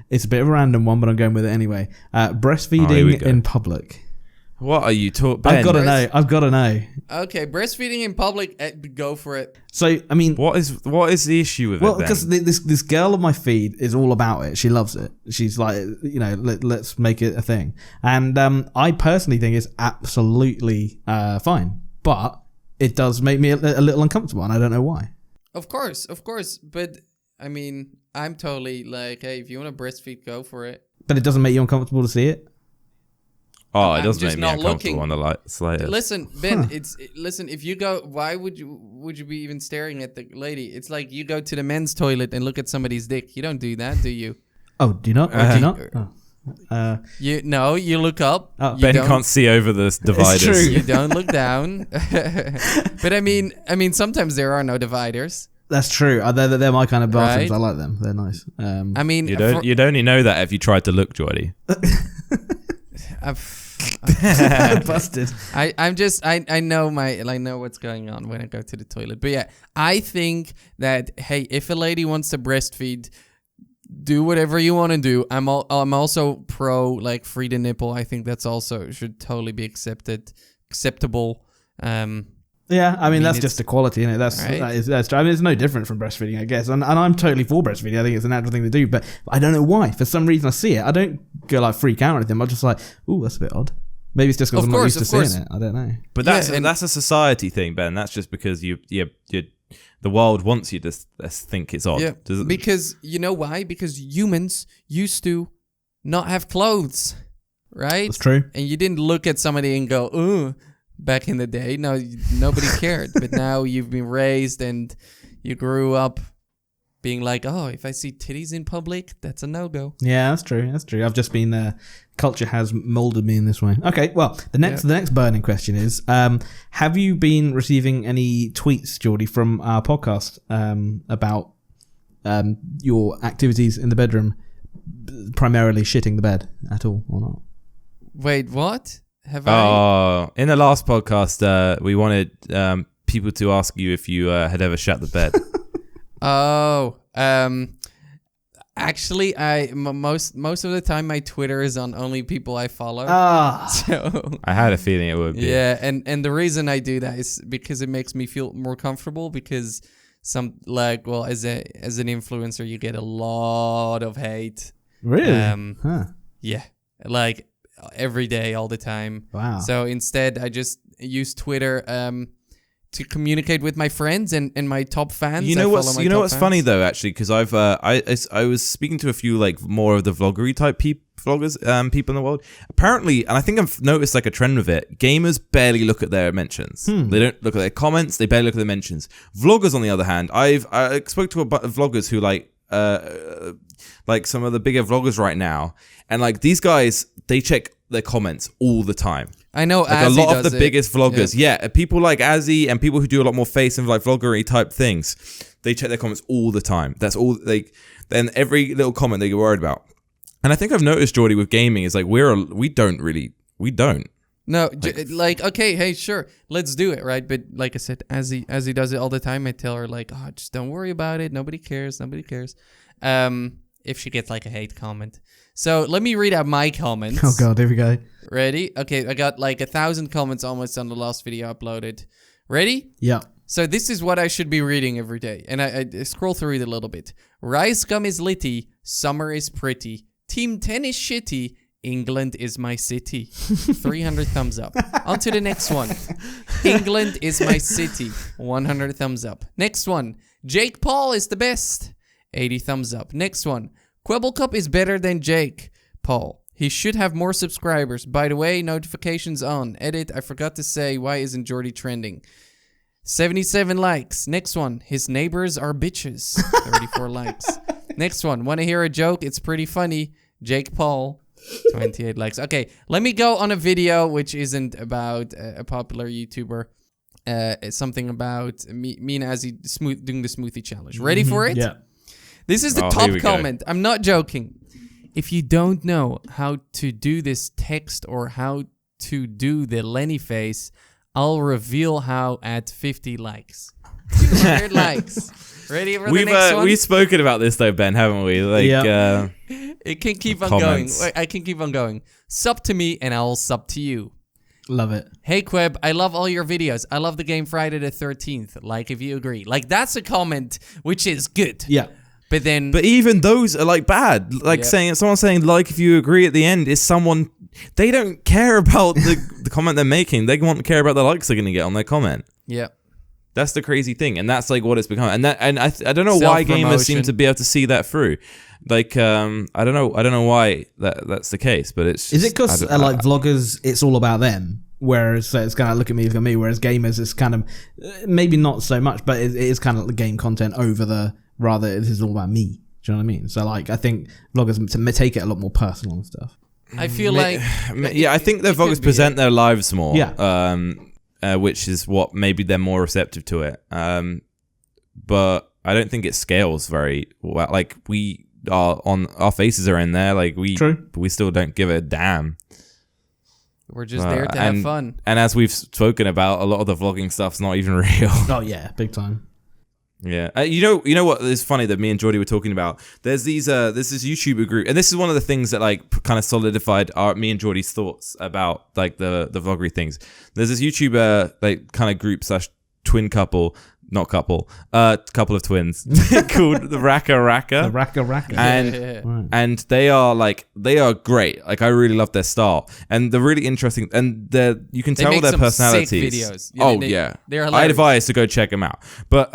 It's a bit of a random one, but I'm going with it anyway. Breastfeeding in public. What are you talking about? I've got to know. Okay, breastfeeding in public, go for it. So, I mean... What is the issue with it, Well, because this girl on my feed is all about it. She loves it. She's like, let's make it a thing. And I personally think it's absolutely fine. But it does make me a little uncomfortable, and I don't know why. Of course. But, I mean, I'm totally like, hey, if you want to breastfeed, go for it. But it doesn't make you uncomfortable to see it? Oh, it does make me uncomfortable on the slightest. Listen, Ben, listen, if you go, why would you be even staring at the lady? It's like you go to the men's toilet and look at somebody's dick. You don't do that, do you? Oh, do you not? Do you not? You look up. Oh. Ben can't see over the dividers. It's true. You don't look down. But I mean, sometimes there are no dividers. That's true. They're my kind of bathrooms. Right? I like them. They're nice. I mean, you'd only know that if you tried to look, Jordi. Busted. I know what's going on when I go to the toilet. But yeah, I think that, hey, if a lady wants to breastfeed, do whatever you want to do. I'm also pro like free the nipple. I think that's also should totally be acceptable. Yeah, I mean that's just equality, isn't it? That's true. I mean, it's no different from breastfeeding, I guess. And I'm totally for breastfeeding. I think it's a natural thing to do, but I don't know why. For some reason, I see it. I don't go like freak out or anything. I'm just like, ooh, that's a bit odd. Maybe it's just because I'm not used to seeing it. I don't know. But that's a society thing, Ben. That's just because the world wants you to think it's odd. Yeah, because you know why? Because humans used to not have clothes, right? That's true. And you didn't look at somebody and go, ooh. Back in the day, no, nobody cared. But now you've been raised and you grew up being like, oh, if I see titties in public, that's a no-go. Yeah, that's true. I've just been, culture has molded me in this way. Okay, well, the next burning question is, have you been receiving any tweets, Jordi, from our podcast about your activities in the bedroom, primarily shitting the bed at all or not? Wait, what? In the last podcast, we wanted people to ask you if you had ever shat the bed. Actually, most of the time my Twitter is on only people I follow. So I had a feeling it would be. Yeah, and the reason I do that is because it makes me feel more comfortable. Because as an influencer, you get a lot of hate. Really? Yeah, like. Every day, all the time. Wow. So instead, I just use Twitter to communicate with my friends and my top fans. You know what's funny though, actually, because I was speaking to a few like more of the vloggery type people in the world. Apparently, and I think I've noticed like a trend with it, gamers barely look at their mentions. They don't look at their comments, they barely look at their mentions. Vloggers, on the other hand, I spoke to a bunch of vloggers who like some of the bigger vloggers right now, and like these guys, they check their comments all the time. I know, like a lot of the biggest vloggers, people like Azzy and people who do a lot more face and like vloggery type things, they check their comments all the time. That's all. Then every little comment they get worried about. And I think I've noticed, Jordi, with gaming is like we don't. No, like okay, hey, sure, let's do it, right? But like I said, Azzy does it all the time. I tell her like, oh, just don't worry about it. Nobody cares. If she gets like a hate comment. So let me read out my comments. Oh god, here we go. Ready? Okay, I got like 1,000 comments almost on the last video uploaded. Ready? Yeah. So this is what I should be reading every day. And I scroll through it a little bit. Rice gum is litty. Summer is pretty. Team 10 is shitty. England is my city. 300 thumbs up. On to the next one. England is my city. 100 thumbs up. Next one. Jake Paul is the best. 80 thumbs up. Next one. Kwebbelkop is better than Jake Paul. He should have more subscribers. By the way, notifications on. Edit, I forgot to say, why isn't Jordi trending? 77 likes. Next one. His neighbors are bitches. 34 likes. Next one. Want to hear a joke? It's pretty funny. Jake Paul. 28 likes. Okay, let me go on a video which isn't about a popular YouTuber. It's something about me and Azzy doing the smoothie challenge. Ready for it? Yeah. This is the top comment. I'm not joking. If you don't know how to do this text or how to do the Lenny face, I'll reveal how at 50 likes. 200 likes. Ready for the next one? We've spoken about this though, Ben, haven't we? Like, it can keep on comments. going. I can keep on going. Sub to me and I'll sub to you. Love it. Hey Kweb, I love all your videos. I love the game Friday the 13th. Like if you agree. Like that's a comment which is good. Yeah. But even those are like bad. Like someone saying like if you agree at the end is someone, they don't care about the comment they're making. They want to care about the likes they're going to get on their comment. Yeah. That's the crazy thing, and that's like what it's become. And I don't know why gamers seem to be able to see that through. Like I don't know why that's the case, but it's is it because like vloggers, it's all about them, whereas it's kind of look at me, look at me. Whereas gamers, it's kind of maybe not so much, but it is kind of the game content over the rather. This is all about me. Do you know what I mean? So like I think vloggers take it a lot more personal and stuff. I feel like I think the vloggers present their lives more. Yeah. Which is what maybe they're more receptive to it. But I don't think it scales very well. Like we are on our faces are in there. Like we still don't give a damn. We're just there to have fun. And as we've spoken about, a lot of the vlogging stuff's not even real. Oh yeah, big time. Yeah, you know what is funny that me and Jordi were talking about. There's this YouTuber group, and this is one of the things that like kind of solidified me and Jordi's thoughts about like the vloggery things. There's this YouTuber like kind of group / twin couple, not couple, couple of twins called the Raka Raka. The Raka Raka, and they are great. Like I really love their style, and they're really interesting, and you can tell their personalities. Sick videos. They're hilarious. I advise to go check them out, but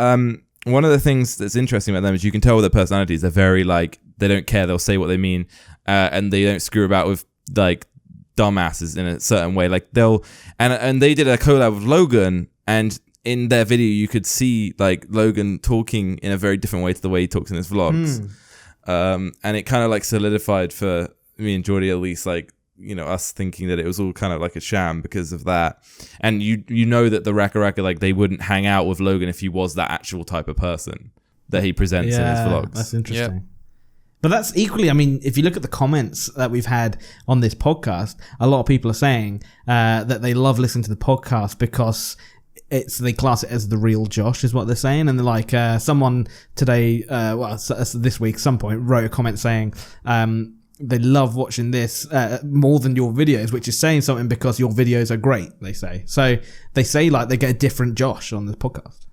one of the things that's interesting about them is you can tell with their personalities. They're very like, they don't care. They'll say what they mean, and they don't screw about with like dumbasses in a certain way. Like and they did a collab with Logan, and in their video you could see like Logan talking in a very different way to the way he talks in his vlogs. And it kind of like solidified for me and Jordi, at least, like, you know, us thinking that it was all kind of like a sham because of that. And you know that the Raka Raka, like, they wouldn't hang out with Logan if he was that actual type of person that he presents in his vlogs. That's interesting. Yep. But that's equally, I mean, if you look at the comments that we've had on this podcast, a lot of people are saying that they love listening to the podcast because they class it as the real Josh, is what they're saying. And they're like, someone today, this week, some point, wrote a comment saying, they love watching this more than your videos, which is saying something because your videos are great, they say. So they say like they get a different Josh on the podcast.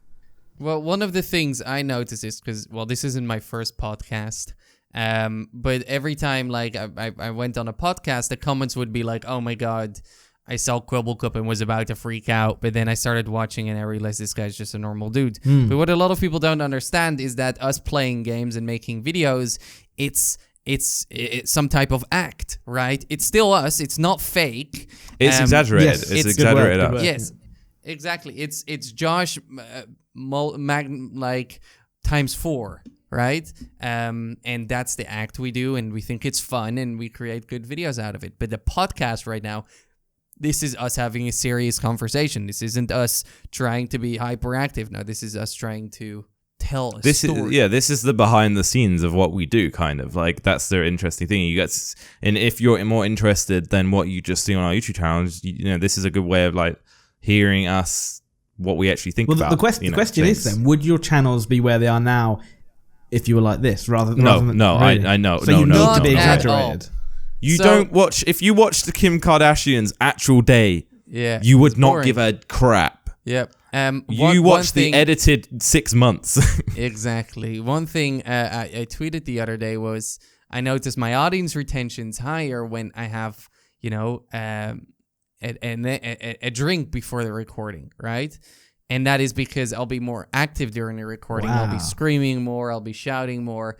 Well, one of the things I noticed is because, well, this isn't my first podcast, but every time like I went on a podcast, the comments would be like, oh my God, I saw Kwebbelkop and was about to freak out, but then I started watching and I realized this guy's just a normal dude. But what a lot of people don't understand is that us playing games and making videos, it's some type of act, right? It's still us. It's not fake. It's exaggerated. Yes, it's exaggerated. good word. Yes, exactly. It's Josh times 4, right? And that's the act we do, and we think it's fun, and we create good videos out of it. But the podcast right now, this is us having a serious conversation. This isn't us trying to be hyperactive. No, this is us trying to tell a story. This is the behind the scenes of what we do, kind of like that's the interesting thing. And if you're more interested than what you just see on our YouTube channels, this is a good way of like hearing us, what we actually think about. The question is then, would your channels be where they are now if you were like this rather than really? I know. So you need to be exaggerated. Don't watch. If you watch the Kim Kardashian's actual day, you would not give a crap. Yep. You watch the edited 6 months. Exactly. One thing I tweeted the other day was I noticed my audience retention's higher when I have, a drink before the recording, right? And that is because I'll be more active during the recording. Wow. I'll be screaming more. I'll be shouting more.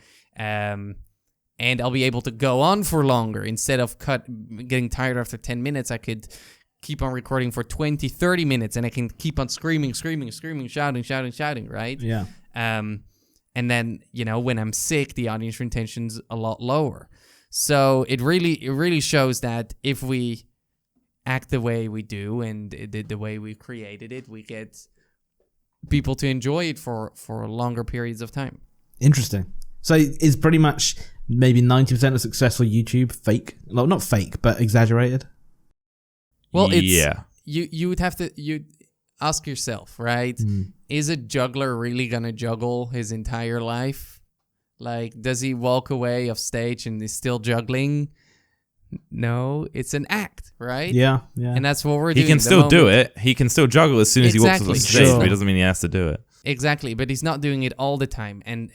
And I'll be able to go on for longer. Instead of getting tired after 10 minutes, I could keep on recording for 20, 30 minutes, and I can keep on screaming, shouting, right? Yeah. And then, when I'm sick, the audience retention's a lot lower. So it really shows that if we act the way we do and the way we created it, we get people to enjoy it for longer periods of time. Interesting. So is pretty much maybe 90% of successful YouTube fake? Well, not fake, but exaggerated? Well, you would have to ask yourself, right? Is a juggler really gonna juggle his entire life? Like, does he walk away off stage and is still juggling? No, it's an act, right? Yeah. And that's what we're doing. He can still do it. He can still juggle as soon as he walks off the stage, but it doesn't mean he has to do it. Exactly, but he's not doing it all the time. And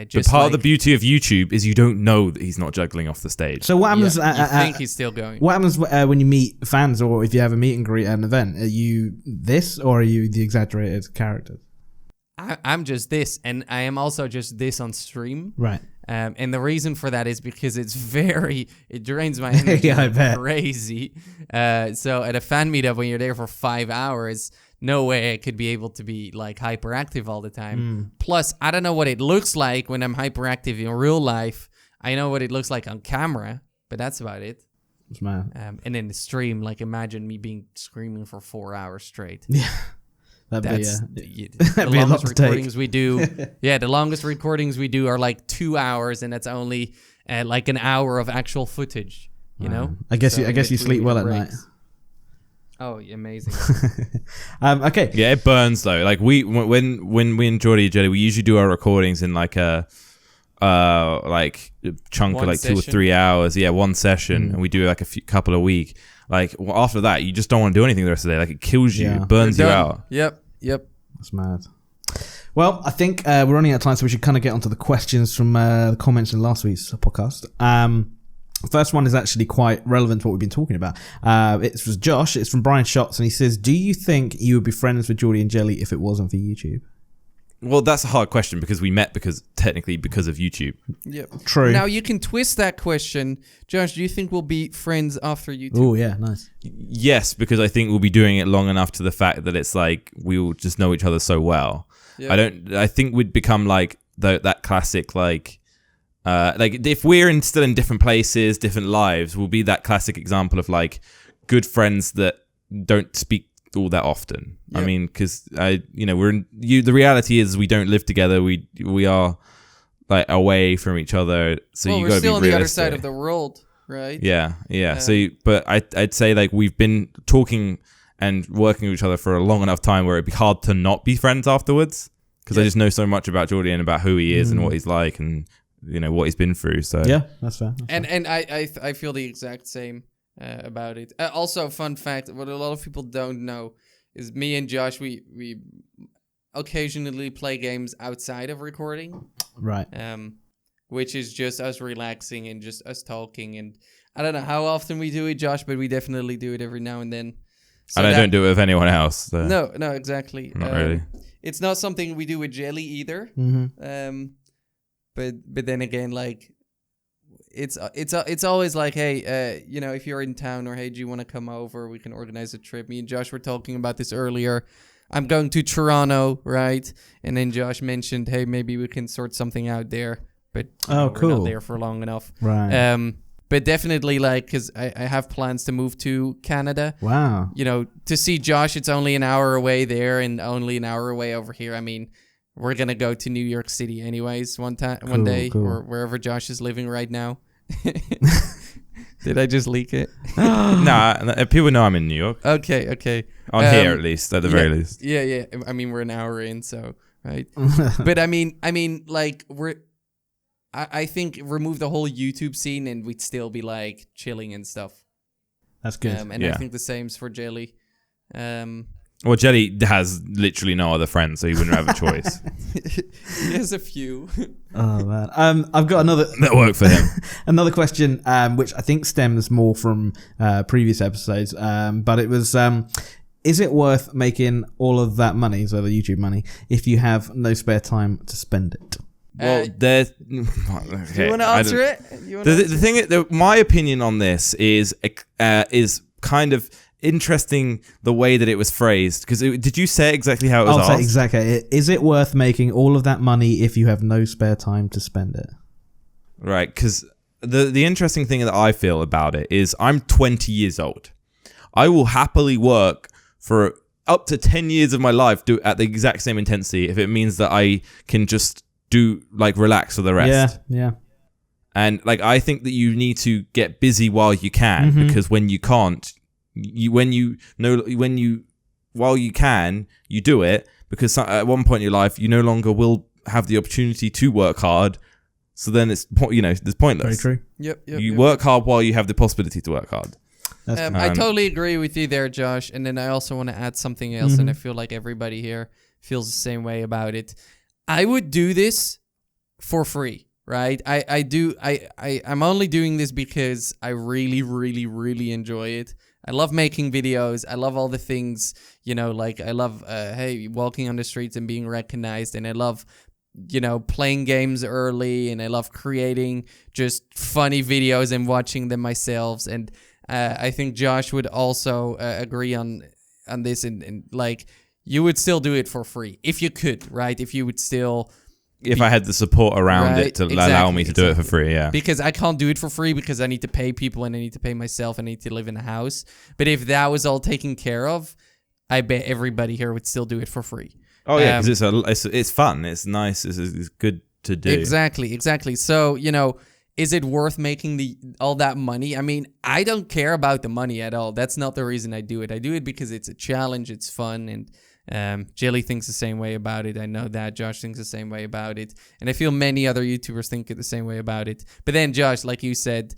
just part of the beauty of YouTube is you don't know that he's not juggling off the stage. So what happens? You think he's still going. What happens when you meet fans, or if you have a meet and greet at an event? Are you this, or are you the exaggerated character? I'm just this, and I am also just this on stream. Right. And the reason for that is because it drains my energy crazy. So at a fan meetup, when you're there for 5 hours, no way I could be able to be like hyperactive all the time. Plus, I don't know what it looks like when I'm hyperactive in real life. I know what it looks like on camera, but that's about it. And in the stream, like imagine me being screaming for 4 hours straight. Yeah. That's the longest recordings we do. Yeah, the longest recordings we do are like 2 hours, and that's only like an hour of actual footage. You know. I guess you sleep well at night. Oh, amazing. Okay. Yeah, it burns though. Like when we and Jordi Jelly, we usually do our recordings in like a chunk of like session. 2 or 3 hours. Yeah, one session, and we do like couple a week. Like after that, you just don't want to do anything the rest of the day. Like it kills you, it burns you out. Yep. That's mad. Well, I think we're running out of time, so we should kind of get onto the questions from the comments in last week's podcast. First one is actually quite relevant to what we've been talking about. It's from Josh. It's from Brian Shots, and he says, "Do you think you would be friends with Jordi and Jelly if it wasn't for YouTube?" Well, that's a hard question because we met because of YouTube. Yep. True. Now you can twist that question. Josh, do you think we'll be friends after YouTube? Oh, yeah, nice. Yes, because I think we'll be doing it long enough to the fact that it's like we'll just know each other so well. Yep. I think we'd become like that classic like if we're still in different places, different lives, we'll be that classic example of like good friends that don't speak all that often. Yep. I mean, because the reality is we don't live together. We are like away from each other. So you got to be realistic. We're still on the other side of the world, right? Yeah. So, but I'd say like we've been talking and working with each other for a long enough time where it'd be hard to not be friends afterwards. Because I just know so much about Jordi and about who he is and what he's like and what he's been through. So yeah, that's fair. And I feel the exact same. About it. Also, fun fact: what a lot of people don't know is me and Josh. We occasionally play games outside of recording, right? Which is just us relaxing and just us talking. And I don't know how often we do it, Josh, but we definitely do it every now and then. So and I don't do it with anyone else. So. No, exactly. Not really. It's not something we do with Jelly either. Mm-hmm. But then again, like, it's always like, hey, if you're in town, or hey, do you want to come over? We can organize a trip. Me and Josh were talking about this earlier. I'm going to Toronto, right? And then Josh mentioned, hey, maybe we can sort something out there. But cool. We're not there for long enough. Right. But definitely, like, because I have plans to move to Canada. Wow. To see Josh, it's only an hour away there and only an hour away over here. I mean, we're going to go to New York City anyways one day, or wherever Josh is living right now. Did I just leak it? Nah, people know I'm in New York. Okay. On here, at least, at the very least. Yeah. I mean, we're an hour in, so, right? But I mean, like, I think remove the whole YouTube scene and we'd still be, like, chilling and stuff. That's good. And I think the same's for Jelly. Well, Jelly has literally no other friends, so he wouldn't have a choice. He has a few. Oh man, I've got another that worked for him. Another question, which I think stems more from previous episodes, but it was: is it worth making all of that money, so the YouTube money, if you have no spare time to spend it? Well, there's. Do you want to answer it? The thing, my opinion on this is kind of interesting the way that it was phrased, because did you say exactly how it was asked? I'll say exactly. Is it worth making all of that money if you have no spare time to spend it? Right, because the interesting thing that I feel about it is I'm 20 years old. I will happily work for up to 10 years of my life at the exact same intensity if it means that I can just relax for the rest. Yeah. And I think that you need to get busy while you can, because when you can't, while you can, you do it, because at one point in your life you no longer will have the opportunity to work hard. So then it's pointless. Very true. Yep. You work hard while you have the possibility to work hard. I totally agree with you there, Josh. And then I also want to add something else, and I feel like everybody here feels the same way about it. I would do this for free, right? I'm only doing this because I really, really, really enjoy it. I love making videos. I love all the things, I love, walking on the streets and being recognized. And I love, playing games early, and I love creating just funny videos and watching them myself. And I think Josh would also agree on this. And you would still do it for free if you could, right? If you would still... If I had the support around it to allow me to do it for free, yeah. Because I can't do it for free because I need to pay people and I need to pay myself and I need to live in a house. But if that was all taken care of, I bet everybody here would still do it for free. Oh yeah, because it's fun, it's nice, it's good to do. Exactly. So, is it worth making all that money? I mean, I don't care about the money at all. That's not the reason I do it. I do it because it's a challenge, it's fun, and Jelly thinks the same way about it. I know that Josh thinks the same way about it, and I feel many other YouTubers think the same way about it. But then, Josh, like you said,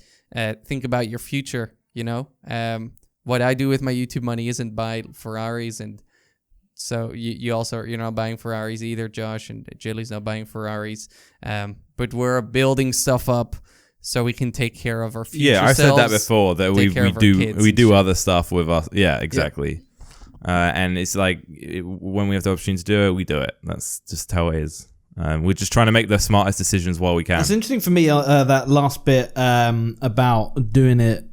think about your future. What I do with my YouTube money isn't buy Ferraris, and so you're not buying Ferraris either, Josh, and Jelly's not buying Ferraris. But we're building stuff up so we can take care of our future. Yeah, I said that before, that we do other stuff with us. Yeah, exactly. Yeah. And it's when we have the opportunity to do it, we do it. That's just how it is. We're just trying to make the smartest decisions while we can. It's interesting for me, that last bit about doing it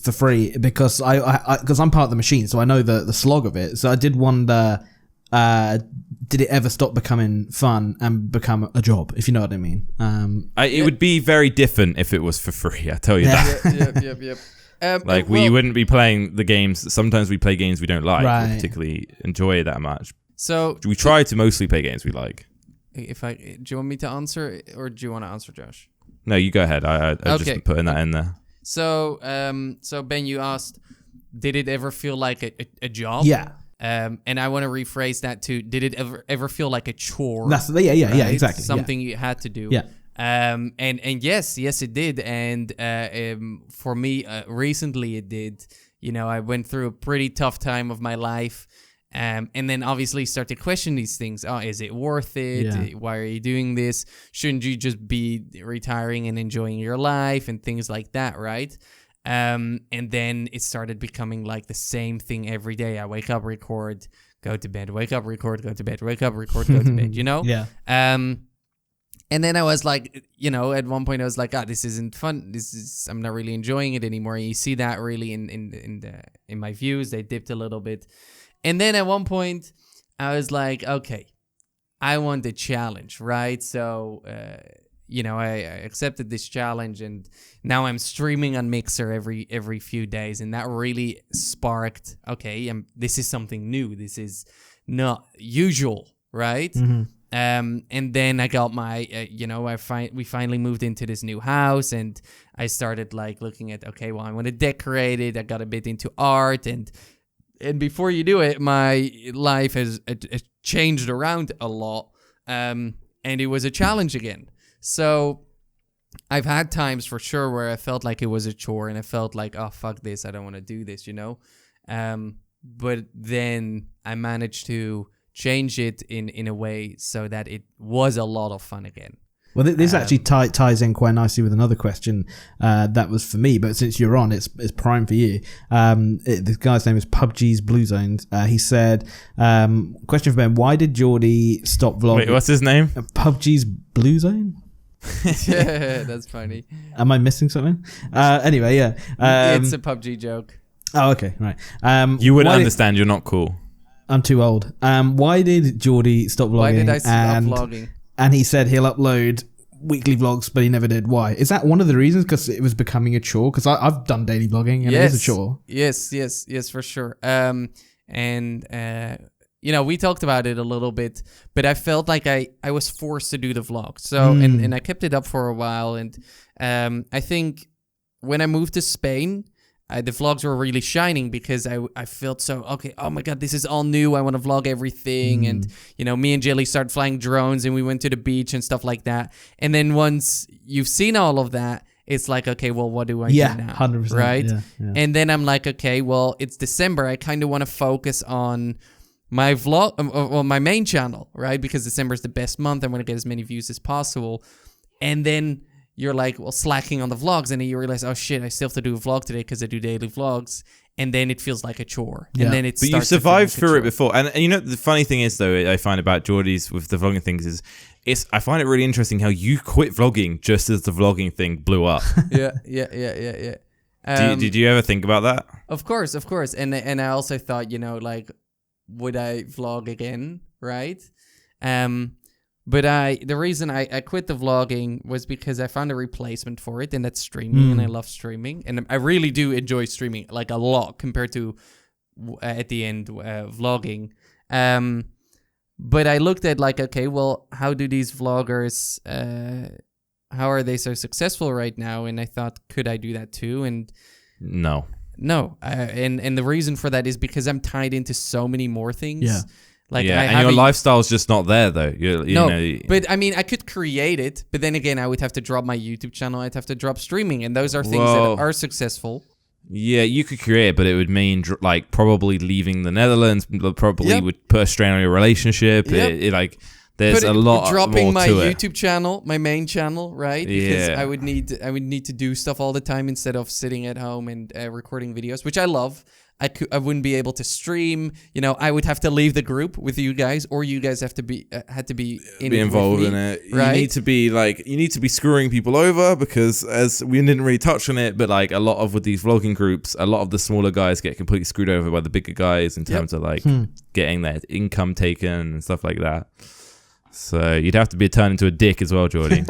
for free, because because I'm part of the machine, so I know the slog of it. So I did wonder, did it ever stop becoming fun and become a job, if you know what I mean? It would be very different if it was for free, I tell you that. Yep. We wouldn't be playing the games. Sometimes we play games we don't like, or particularly enjoy that much. So we try to mostly play games we like. Do you want me to answer, or do you want to answer, Josh? No, you go ahead. I just putting that in there. So Ben, you asked, did it ever feel like a job? Yeah. And I want to rephrase that to, did it ever feel like a chore? Yeah, exactly. Something you had to do. Yeah. And yes, it did. And for me, recently it did. I went through a pretty tough time of my life. And then obviously start to question these things. Oh, is it worth it? Yeah. Why are you doing this? Shouldn't you just be retiring and enjoying your life and things like that, right? And then it started becoming like the same thing every day. I wake up, record, go to bed, wake up, record, go to bed, wake up, record, go to bed, you know? Yeah. And then I was like, you know, at one point I was like, this isn't fun. I'm not really enjoying it anymore. And you see that really in my views, they dipped a little bit. And then at one point I was like, okay, I want a challenge, right? So, you know, I accepted this challenge, and now I'm streaming on Mixer every few days, and that really sparked, okay, this is something new. This is not usual, right? Mm-hmm. And then I got my, you know, we finally moved into this new house, and I started like looking at, okay, well, I want to decorate it. I got a bit into art, and before you do it, my life has changed around a lot, and it was a challenge again. So I've had times for sure where I felt like it was a chore, and I felt like, oh, fuck this, I don't want to do this, you know? But then I managed to change it in a way so that it was a lot of fun again. Well, this actually ties in quite nicely with another question that was for me, but since you're on, it's prime for you. This guy's name is PUBG's Blue Zones. He said, question for Ben, why did Jordi stop vlogging? Wait, what's his name? PUBG's Blue Zone? Yeah, that's funny. Am I missing something? Anyway, yeah. It's a PUBG joke. Oh, okay, right. You wouldn't understand, you're not cool. I'm too old. Why did Jordi stop vlogging? Why did I stop vlogging? And he said he'll upload weekly vlogs, but he never did. Why? Is that one of the reasons? Because it was becoming a chore? Because I've done daily vlogging, and it is a chore. Yes, for sure. You know, we talked about it a little bit, but I felt like I was forced to do the vlog. So, and I kept it up for a while. And I think when I moved to Spain, the vlogs were really shining because I felt so, okay, oh my God, this is all new. I want to vlog everything. And, you know, me and Jelly started flying drones, and we went to the beach and stuff like that. And then once you've seen all of that, it's like, okay, well, what do I do now? 100%. Right? Yeah. And then I'm like, okay, well, it's December. I kind of want to focus on my vlog, or my main channel, right? Because December is the best month. I want to get as many views as possible. And then you're like, well, slacking on the vlogs, and then you realize, oh shit, I still have to do a vlog today because I do daily vlogs, and then it feels like a chore. Yeah. And then it But you've survived through it before, and you know the funny thing is though, I find about Jordi's with the vlogging things is, I find it really interesting how you quit vlogging just as the vlogging thing blew up. Yeah. Did you ever think about that? Of course, and I also thought, you know, like, would I vlog again, right? But the reason I quit the vlogging was because I found a replacement for it, and that's streaming, and I love streaming, and I really do enjoy streaming, like, a lot compared to at the end vlogging. But I looked at, like, okay, well, how do these vloggers, how are they so successful right now? And I thought, could I do that too? And No. And the reason for that is because I'm tied into so many more things. Yeah. Like, and your lifestyle's just not there though. You know, but I mean, I could create it, but then again, I would have to drop my YouTube channel. I'd have to drop streaming, and those are things that are successful. Yeah, you could create it, but it would mean like probably leaving the Netherlands. Probably would put a strain on your relationship. Yep. There's a lot dropping more my to it. YouTube channel, my main channel, right? Because I would need to do stuff all the time instead of sitting at home and recording videos, which I love. I wouldn't be able to stream. You know, I would have to leave the group with you guys, or you guys have to be involved in it. Right? You need to be screwing people over, because as we didn't really touch on it, but like a lot of with these vlogging groups, a lot of the smaller guys get completely screwed over by the bigger guys in terms of like getting their income taken and stuff like that. So you'd have to be turned into a dick as well, Jordi.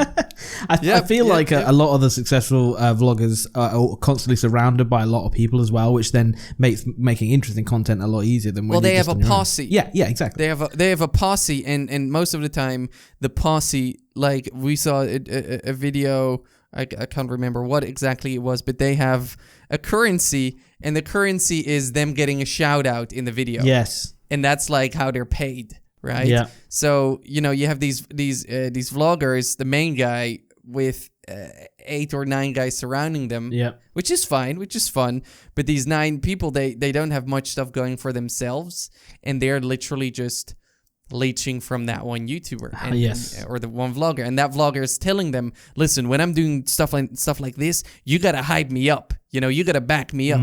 I feel like a lot of the successful vloggers are constantly surrounded by a lot of people as well, which then makes making interesting content a lot easier than when well, they have a posse. Yeah, exactly. They have a posse, and most of the time the posse, like, we saw a video, I can't remember what exactly it was, but they have a currency, and the currency is them getting a shout out in the video. Yes, and that's like how they're paid. Right. Yeah. So, you know, you have these vloggers, the main guy with 8 or 9 guys surrounding them. Yeah. Which is fine, which is fun. But these 9 people, they don't have much stuff going for themselves, and they're literally just leeching from that one YouTuber or the one vlogger, and that vlogger is telling them, listen, when I'm doing stuff like this, you gotta hype me up, you gotta back me up,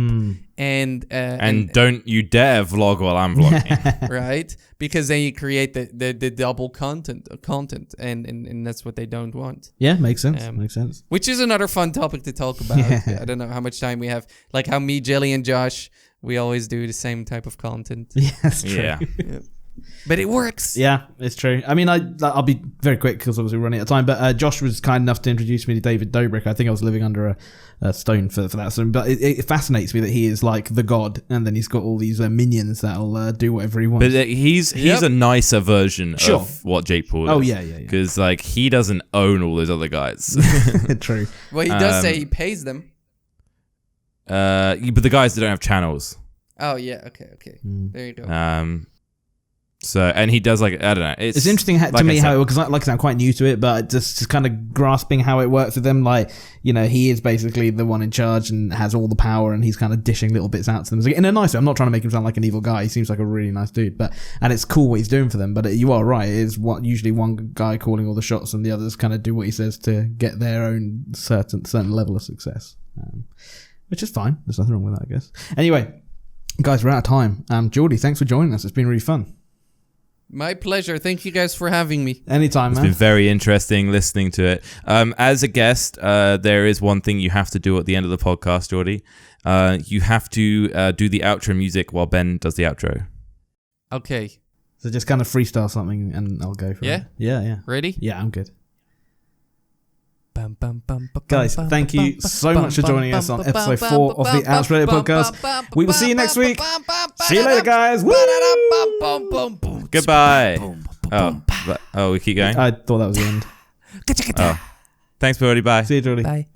and don't you dare vlog while I'm vlogging. right, because then you create the double content, and that's what they don't want. Makes sense. Which is another fun topic to talk about. I don't know how much time we have, like how me, Jelly, and Josh, we always do the same type of content. That's true. Yeah. But it works. Yeah, it's true. I mean, I'll be very quick because obviously we're running out of time. But Josh was kind enough to introduce me to David Dobrik. I think I was living under a stone for that. So, but it fascinates me that he is like the god, and then he's got all these minions that'll do whatever he wants. But he's a nicer version of what Jake Paul is. Oh yeah. Because like he doesn't own all those other guys. True. Well, he does say he pays them. But the guys that don't have channels. Oh yeah. Okay. There you go. So, and he does like, I don't know. It's interesting to me how, because like I said, I'm quite new to it, but just kind of grasping how it works with him. Like, he is basically the one in charge and has all the power, and he's kind of dishing little bits out to them. In a nice way. I'm not trying to make him sound like an evil guy. He seems like a really nice dude, and it's cool what he's doing for them. But you are right. It is usually one guy calling all the shots, and the others kind of do what he says to get their own certain level of success, which is fine. There's nothing wrong with that, I guess. Anyway, guys, we're out of time. Jordi, thanks for joining us. It's been really fun. My pleasure. Thank you guys for having me. Anytime, man. It's been very interesting listening to it. As a guest, there is one thing you have to do at the end of the podcast, Jordi. You have to do the outro music while Ben does the outro. Okay. So just kind of freestyle something and I'll go for it. Yeah. Ready? Yeah, I'm good. Guys, thank you so much for joining us on episode 4 of the Outro podcast. We will see you next week. See you later, guys. Woo! Goodbye. Oh, we keep going? I thought that was the end. Thanks, Jordi. Bye. See you, Jordi. Bye.